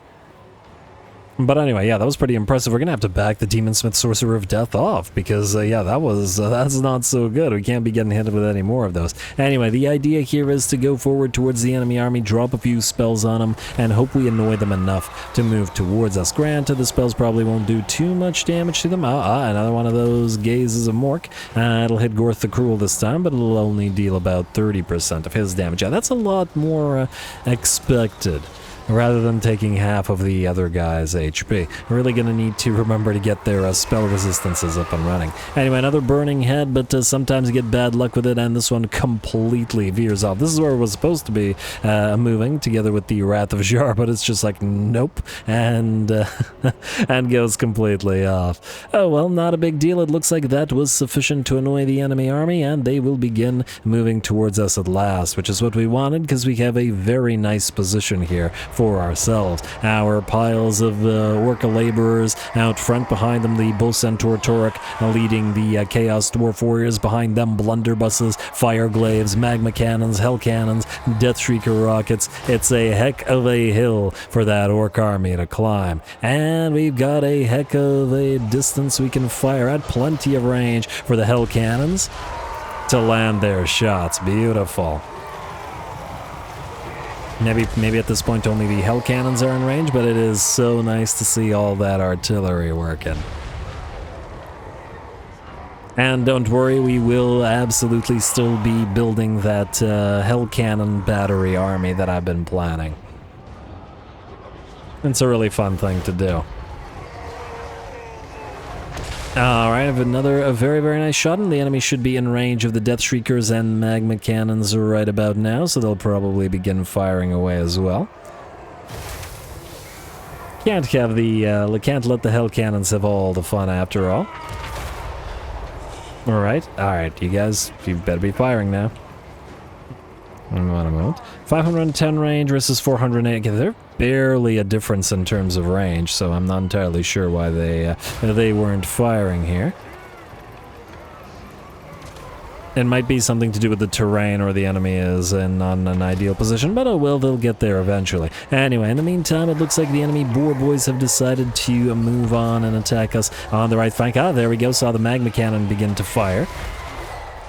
Speaker 1: But anyway, yeah, that was pretty impressive. We're gonna have to back the Demonsmith Sorcerer of Death off, because, yeah, that's not so good. We can't be getting hit with any more of those. Anyway, the idea here is to go forward towards the enemy army, drop a few spells on them, and hope we annoy them enough to move towards us. Granted, the spells probably won't do too much damage to them. Another one of those Gazes of Mork. It'll hit Gorth the Cruel this time, but it'll only deal about 30% of his damage. Yeah, that's a lot more expected. rather than taking half of the other guy's HP. We're really going to need to remember to get their spell resistances up and running. Anyway, another burning head, but sometimes you get bad luck with it, and this one completely veers off. This is where it was supposed to be moving, together with the Wrath of Jar, but it's just like, nope, and and goes completely off. Oh well, not a big deal. It looks like that was sufficient to annoy the enemy army, and they will begin moving towards us at last, which is what we wanted, because we have a very nice position here for ourselves. Our piles of Orca laborers out front, behind them the Bull Centaur Torek leading the Chaos Dwarf Warriors, behind them blunderbusses, fire glaives, magma cannons, hell cannons, death shrieker rockets. It's a heck of a hill for that Orc army to climb, and we've got a heck of a distance we can fire at, plenty of range for the hell cannons to land their shots. Beautiful. Maybe at this point only the hell cannons are in range, but it is so nice to see all that artillery working. And don't worry, we will absolutely still be building that hell cannon battery army that I've been planning. It's a really fun thing to do. Alright, I have a very, very nice shot, and the enemy should be in range of the Death Shriekers and Magma Cannons right about now, so they'll probably begin firing away as well. Can't let the Hell Cannons have all the fun after all. Alright, you guys, you better be firing now. One moment. 510 range versus 408. They're barely a difference in terms of range, so I'm not entirely sure why they weren't firing here. It might be something to do with the terrain, or the enemy is in on an ideal position, but oh well, they'll get there eventually. Anyway, in the meantime, it looks like the enemy boar boys have decided to move on and attack us on the right flank. Ah, there we go, saw the magma cannon begin to fire.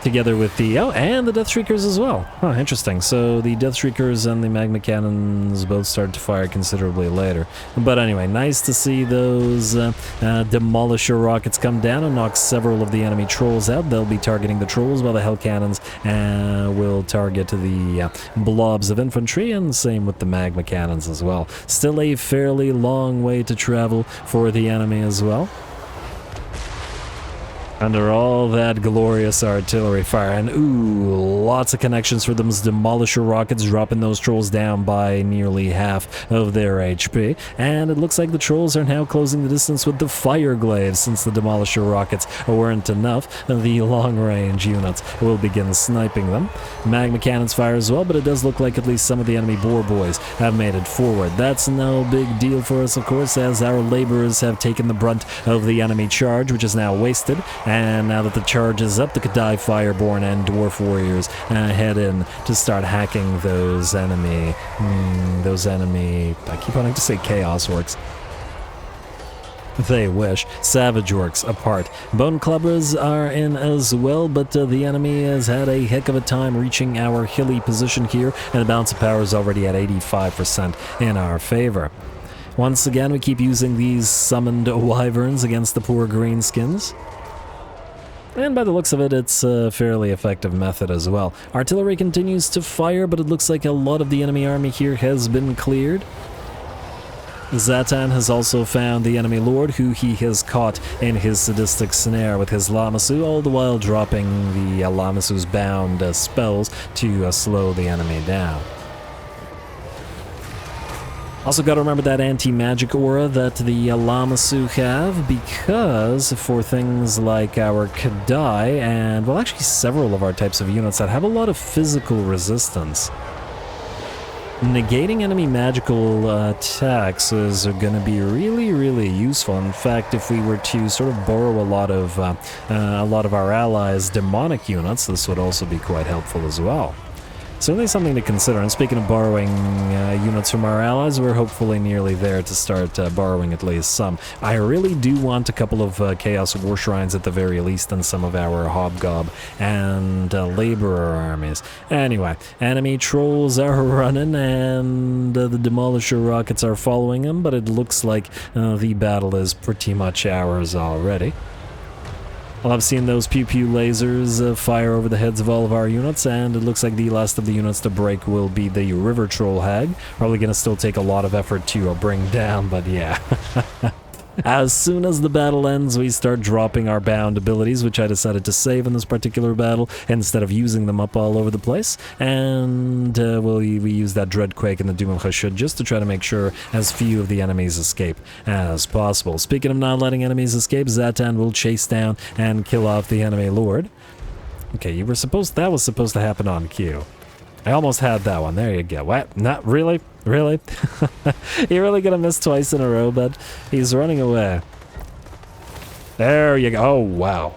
Speaker 1: Together with the, and the Death Shriekers as well. Huh, interesting. So the Death Shriekers and the Magma Cannons both start to fire considerably later. But anyway, nice to see those Demolisher rockets come down and knock several of the enemy trolls out. They'll be targeting the trolls, while the Hell Cannons will target the blobs of infantry, and same with the Magma Cannons as well. Still a fairly long way to travel for the enemy as well, under all that glorious artillery fire. And ooh, lots of connections for those Demolisher rockets, dropping those trolls down by nearly half of their HP. And it looks like the trolls are now closing the distance with the fire glaives, since the Demolisher rockets weren't enough. The long-range units will begin sniping them. Magma cannons fire as well, but it does look like at least some of the enemy boar boys have made it forward. That's no big deal for us, of course, as our laborers have taken the brunt of the enemy charge, which is now wasted. And now that the charge is up, the Kadai Fireborn and Dwarf Warriors head in to start hacking those enemy, I keep wanting to say Chaos Orcs. They wish. Savage Orcs apart. Bone Clubbers are in as well, but the enemy has had a heck of a time reaching our hilly position here, and the balance of power is already at 85% in our favor. Once again, we keep using these summoned wyverns against the poor greenskins. And by the looks of it, it's a fairly effective method as well. Artillery continues to fire, but it looks like a lot of the enemy army here has been cleared. ZHATAN has also found the enemy lord, who he has caught in his sadistic snare with his Lamassu, all the while dropping the Lamassu's bound spells to slow the enemy down. Also got to remember that anti-magic aura that the Lamassu have, because for things like our Kadai, and well, actually several of our types of units that have a lot of physical resistance, negating enemy magical attacks is going to be really, really useful. In fact, if we were to sort of borrow a lot of our allies' demonic units, this would also be quite helpful as well. Certainly something to consider. And speaking of borrowing units from our allies, we're hopefully nearly there to start borrowing at least some. I really do want a couple of Chaos War Shrines at the very least, and some of our Hobgob and Laborer armies. Anyway, enemy trolls are running, and the Demolisher rockets are following them, but it looks like the battle is pretty much ours already. Well, I've seen those pew-pew lasers fire over the heads of all of our units, and it looks like the last of the units to break will be the River Troll Hag. Probably going to still take a lot of effort to bring down, but yeah. As soon as the battle ends, we start dropping our bound abilities, which I decided to save in this particular battle, instead of using them up all over the place. And we use that Dreadquake and the Doom of Hashud just to try to make sure as few of the enemies escape as possible. Speaking of not letting enemies escape, ZHATAN will chase down and kill off the enemy lord. Okay, that was supposed to happen on cue. I almost had that one. There you go. What? Not really? Really? You're really gonna miss twice in a row, but he's running away. There you go. Oh, wow.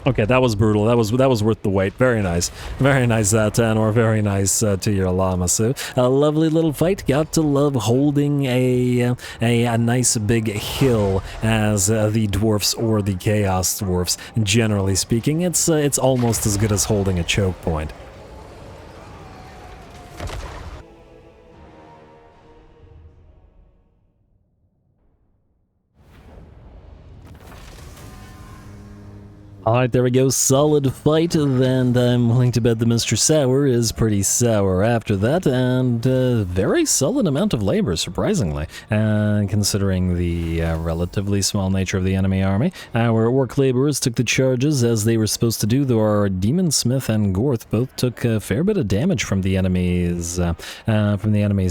Speaker 1: Okay, that was brutal. That was worth the wait. Very nice. Very nice, ZHATAN, or very nice to your Lamasu. A lovely little fight. Got to love holding a nice big hill as the dwarfs or the chaos dwarfs. Generally speaking, it's almost as good as holding a choke point. Alright, there we go. Solid fight, and I'm willing to bet the Mr. Sour is pretty sour after that, and very solid amount of labor, surprisingly, considering the relatively small nature of the enemy army. Our orc laborers took the charges as they were supposed to do, though our Demon Smith and Gorth both took a fair bit of damage from the enemy's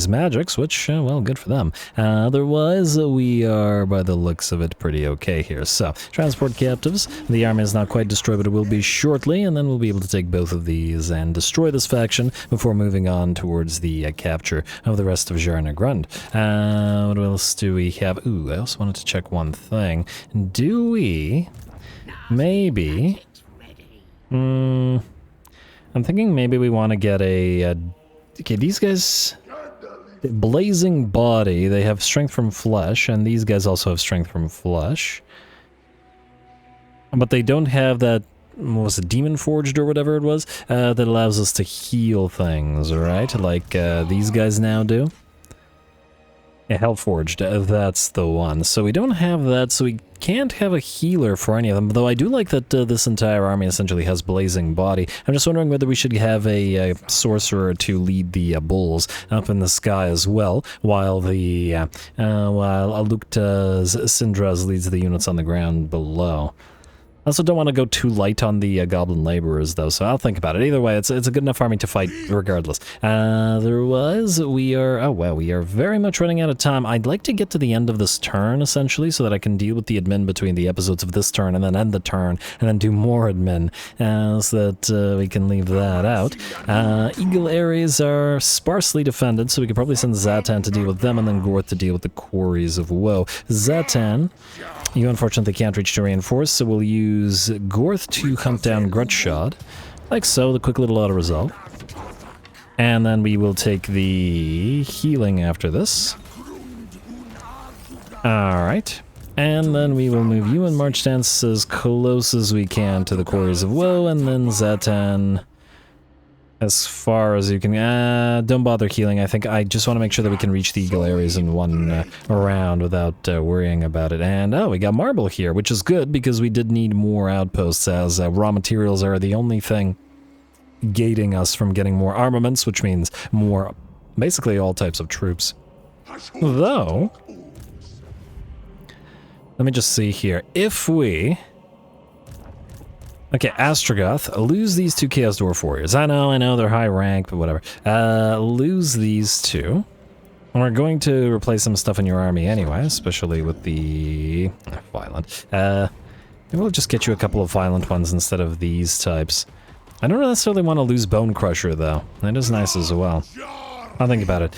Speaker 1: magics, which, well, good for them. Otherwise, we are, by the looks of it, pretty okay here. So, transport captives. The army is not quite destroyed, but it will be shortly, and then we'll be able to take both of these and destroy this faction before moving on towards the capture of the rest of Zharna Grund. What else do we have? Ooh, I also wanted to check one thing. Do we maybe... I'm thinking maybe we want to get a... okay, these guys... Blazing Body, they have strength from flesh, and these guys also have strength from flesh. But they don't have that, what was it, Demon Forged or whatever it was, that allows us to heal things, right? Like these guys now do. Yeah, Hellforged, that's the one. So we don't have that, so we can't have a healer for any of them, though I do like that this entire army essentially has Blazing Body. I'm just wondering whether we should have a sorcerer to lead the bulls up in the sky as well, while while Alukta's Sindras leads the units on the ground below. I also don't want to go too light on the goblin laborers, though, so I'll think about it. Either way, it's a good enough army to fight regardless. Otherwise, we are... oh, wow, we are very much running out of time. I'd like to get to the end of this turn, essentially, so that I can deal with the admin between the episodes of this turn and then end the turn, and then do more admin, so that we can leave that out. Eagle areas are sparsely defended, so we could probably send ZHATAN to deal with them, and then Gorth to deal with the Quarries of Woe. ZHATAN... you unfortunately can't reach to reinforce, so we'll use Gorth to hunt down Grutshod, like so, the quick little auto-resolve. And then we will take the healing after this. Alright. And then we will move you and March Dance as close as we can to the Quarries of Woe, and then ZHATAN... as far as you can... don't bother healing. I think I just want to make sure that we can reach the Eagle areas in one round without worrying about it. And, oh, we got marble here, which is good because we did need more outposts, as raw materials are the only thing gating us from getting more armaments, which means more, basically all types of troops. Though, let me just see here. If we... okay, ASTRAGOTH, lose these two Chaos Dwarf Warriors. I know, they're high rank, but whatever. Lose these two. And we're going to replace some stuff in your army anyway, especially with the... violent. Maybe we'll just get you a couple of violent ones instead of these types. I don't necessarily want to lose Bone Crusher, though. That is nice as well. I'll think about it.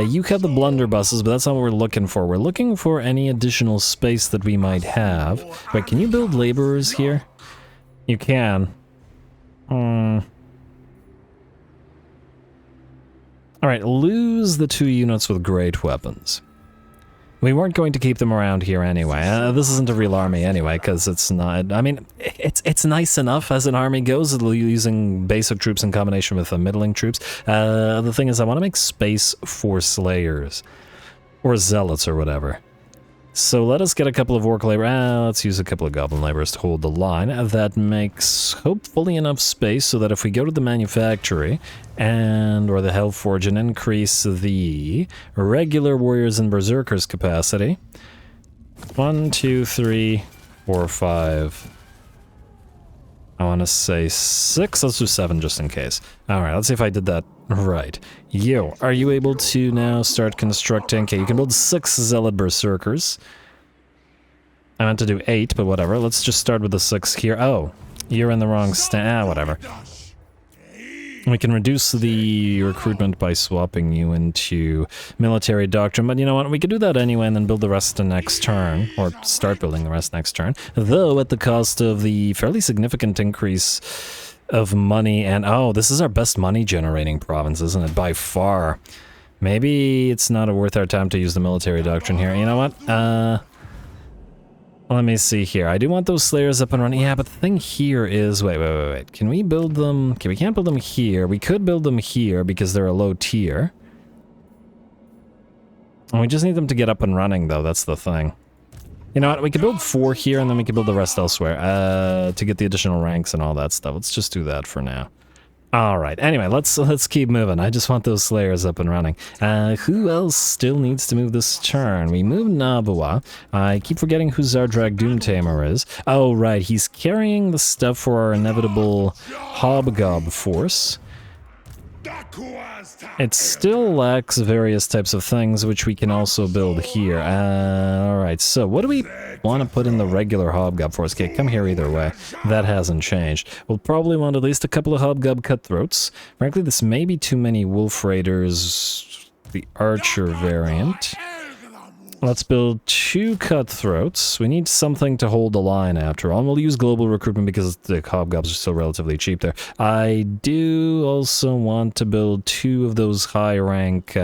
Speaker 1: You have the blunderbusses, but that's not what we're looking for. We're looking for any additional space that we might have. Wait, can you build laborers here? You can. Alright, lose the two units with great weapons. We weren't going to keep them around here anyway. This isn't a real army anyway, because it's not... I mean, it's nice enough as an army goes, using basic troops in combination with middling troops. The thing is, I want to make space for Slayers. Or Zealots or whatever. So let us get a couple of orc labor. Let's use a couple of goblin laborers to hold the line. That makes hopefully enough space so that if we go to the manufactory or the Hellforge and increase the regular warriors and berserkers capacity. 1, 2, 3, 4, 5. I want to say 6. Let's do 7 just in case. Alright, let's see if I did that right. You, are you able to now start constructing? Okay, you can build 6 Zealot Berserkers. I meant to do 8, but whatever. Let's just start with the 6 here. Oh, you're in the wrong whatever. We can reduce the recruitment by swapping you into military doctrine, but you know what? We could do that anyway and then build the rest the next turn, or start building the rest next turn, though at the cost of the fairly significant increase of money. And oh, this is our best money generating province, isn't it? By far. Maybe it's not worth our time to use the military doctrine here. You know what? Let me see here. I do want those slayers up and running. Yeah, but the thing here is... Wait. Can we build them? Okay, we can't build them here. We could build them here because they're a low tier. And we just need them to get up and running, though. That's the thing. You know what? We could build 4 here, and then we could build the rest elsewhere. To get the additional ranks and all that stuff. Let's just do that for now. Alright, anyway, let's keep moving. I just want those slayers up and running. Who else still needs to move this turn? We moved Nabua. I keep forgetting who Karag Dum Tamer is. Oh, right, he's carrying the stuff for our inevitable Hobgob force. It still lacks various types of things, which we can also build here. Alright, so what do we want to put in the regular Hobgob force? Okay, come here either way. That hasn't changed. We'll probably want at least a couple of Hobgob Cutthroats. Frankly, this may be too many Wolf Raiders, the Archer variant. Let's build 2 Cutthroats. We need something to hold the line after all. And we'll use global recruitment because the Hobgobs are still relatively cheap there. I do also want to build 2 of those high-rank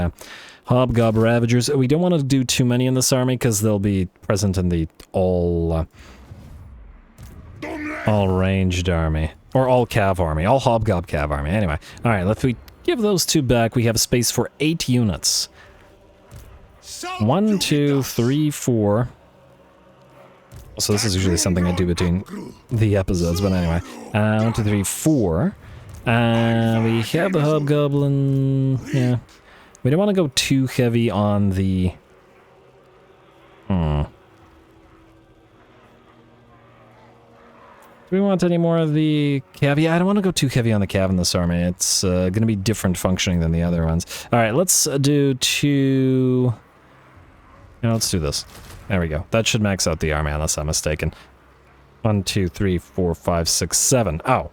Speaker 1: Hobgob Ravagers. We don't want to do too many in this army because they'll be present in the all-ranged army. Or all-cav army. All Hobgob cav army. Anyway. Alright, if we give those 2 back, we have space for 8 units. 1, 2, 3, 4. So this is usually something I do between the episodes, but anyway. 1, 2, 3, 4. We have the Hobgoblin. Yeah. We don't want to go too heavy on the... Do we want any more of the cav? Yeah, I don't want to go too heavy on the cav in this army. It's going to be different functioning than the other ones. Alright, let's do 2... Yeah, let's do this. There we go. That should max out the army, unless I'm mistaken. 1, 2, 3, 4, 5, 6, 7. Oh,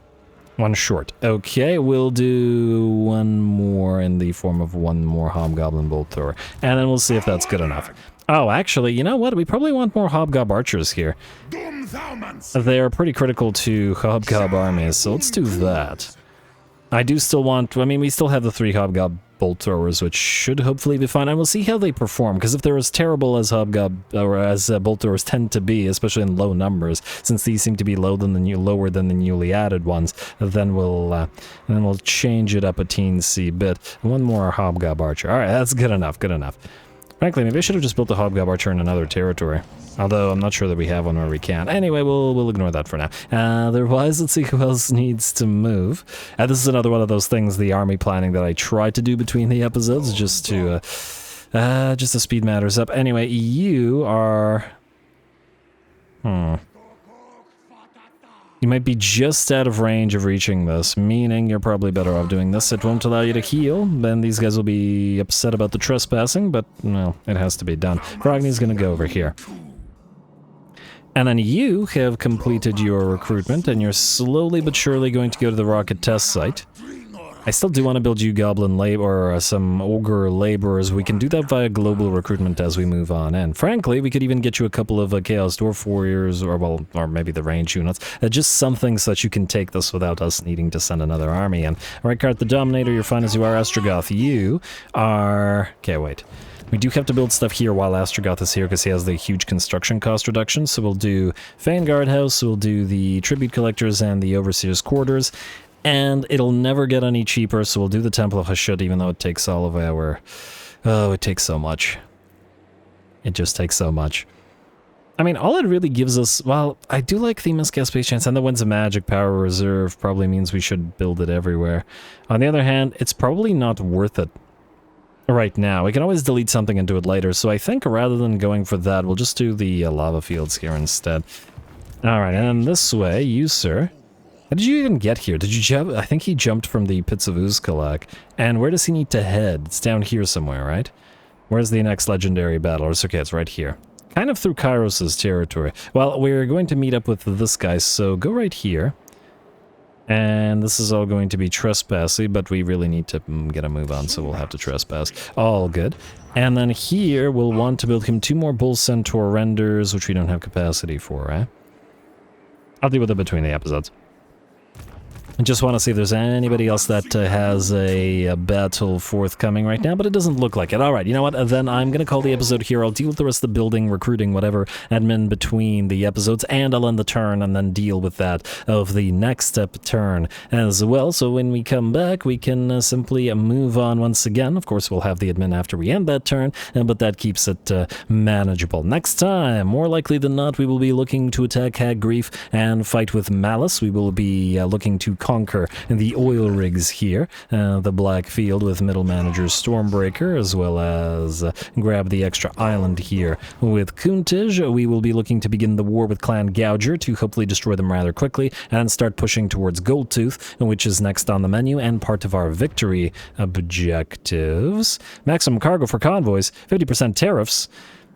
Speaker 1: 1 short. Okay, we'll do 1 more in the form of 1 more Hobgoblin Bolt Thrower. And then we'll see if that's good enough. Oh, actually, you know what? We probably want more Hobgob Archers here. They're pretty critical to Hobgob armies, so let's do that. I do still want... I mean, we still have the 3 Hobgob Bolt Throwers, which should hopefully be fine, and we'll see how they perform, because if they're as terrible as Hobgob, or as Bolt Throwers tend to be, especially in low numbers, since these seem to be lower than the newly added ones, then we'll change it up a teensy bit. 1 more Hobgob Archer. Alright, that's good enough, good enough. Frankly, maybe I should have just built a Hobgob Archer in another territory. Although, I'm not sure that we have one where we can. Anyway, we'll ignore that for now. Otherwise, let's see who else needs to move. This is another one of those things, the army planning, that I try to do between the episodes, just to speed matters up. Anyway, you are... You might be just out of range of reaching this, meaning you're probably better off doing this. It won't allow you to heal, then these guys will be upset about the trespassing, but, well, it has to be done. Frogny's gonna go over here. And then you have completed your recruitment, and you're slowly but surely going to go to the rocket test site. I still do want to build you goblin labor or some ogre laborers. We can do that via global recruitment as we move on. And frankly, we could even get you a couple of Chaos Dwarf warriors, or maybe the range units. Just something so that you can take this without us needing to send another army in. Rykart the Dominator, you're fine as you are. Astragoth, you are... Okay, wait. We do have to build stuff here while Astragoth is here because he has the huge construction cost reduction. So we'll do Vanguard House, we'll do the Tribute Collectors and the Overseer's Quarters. And it'll never get any cheaper, so we'll do the Temple of Hashut, even though it takes all of our... Oh, it takes so much. It just takes so much. I mean, all it really gives us... Well, I do like the Miscast Space Chance, and the Winds of Magic Power Reserve probably means we should build it everywhere. On the other hand, it's probably not worth it right now. We can always delete something and do it later, so I think rather than going for that, we'll just do the lava fields here instead. Alright, and this way, you, sir. How did you even get here? Did you jump? I think he jumped from the Pits of Uzkalak. And where does he need to head? It's down here somewhere, right? Where's the next legendary battle? It's okay, it's right here. Kind of through Kairos' territory. Well, we're going to meet up with this guy, so go right here. And this is all going to be trespassy, but we really need to get a move on, so we'll have to trespass. All good. And then here, we'll want to build him 2 more Bull Centaur renders, which we don't have capacity for, right? I'll deal with it between the episodes. I just want to see if there's anybody else that has a battle forthcoming right now, but it doesn't look like it. Alright, you know what? Then I'm going to call the episode here. I'll deal with the rest of the building, recruiting, whatever, admin between the episodes, and I'll end the turn and then deal with that of the next step turn as well. So when we come back, we can simply move on once again. Of course, we'll have the admin after we end that turn, but that keeps it manageable. Next time, more likely than not, we will be looking to attack Hag Reef and fight with Malice. We will be looking to conquer the oil rigs here, the Black Field with Middle Manager Stormbreaker, as well as grab the extra island here with Kuntij. We will be looking to begin the war with Clan Gouger to hopefully destroy them rather quickly and start pushing towards Goldtooth, which is next on the menu and part of our victory objectives. Maximum cargo for convoys, 50% tariffs.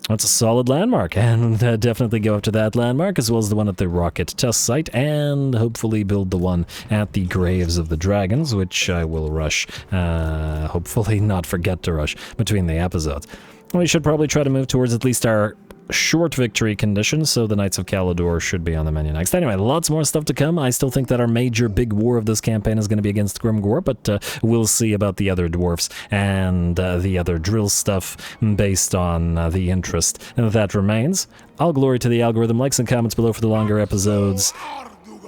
Speaker 1: That's a solid landmark, and definitely go up to that landmark, as well as the one at the rocket test site, and hopefully build the one at the Graves of the Dragons, which I will rush, hopefully not forget to rush between the episodes. We should probably try to move towards at least our short victory conditions, so the Knights of Calador should be on the menu next. Anyway, lots more stuff to come. I still think that our major big war of this campaign is going to be against Grimgor, but we'll see about the other dwarfs and the other drill stuff based on the interest that remains. All glory to the algorithm. Likes and comments below for the longer episodes,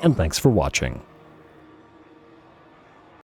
Speaker 1: and thanks for watching.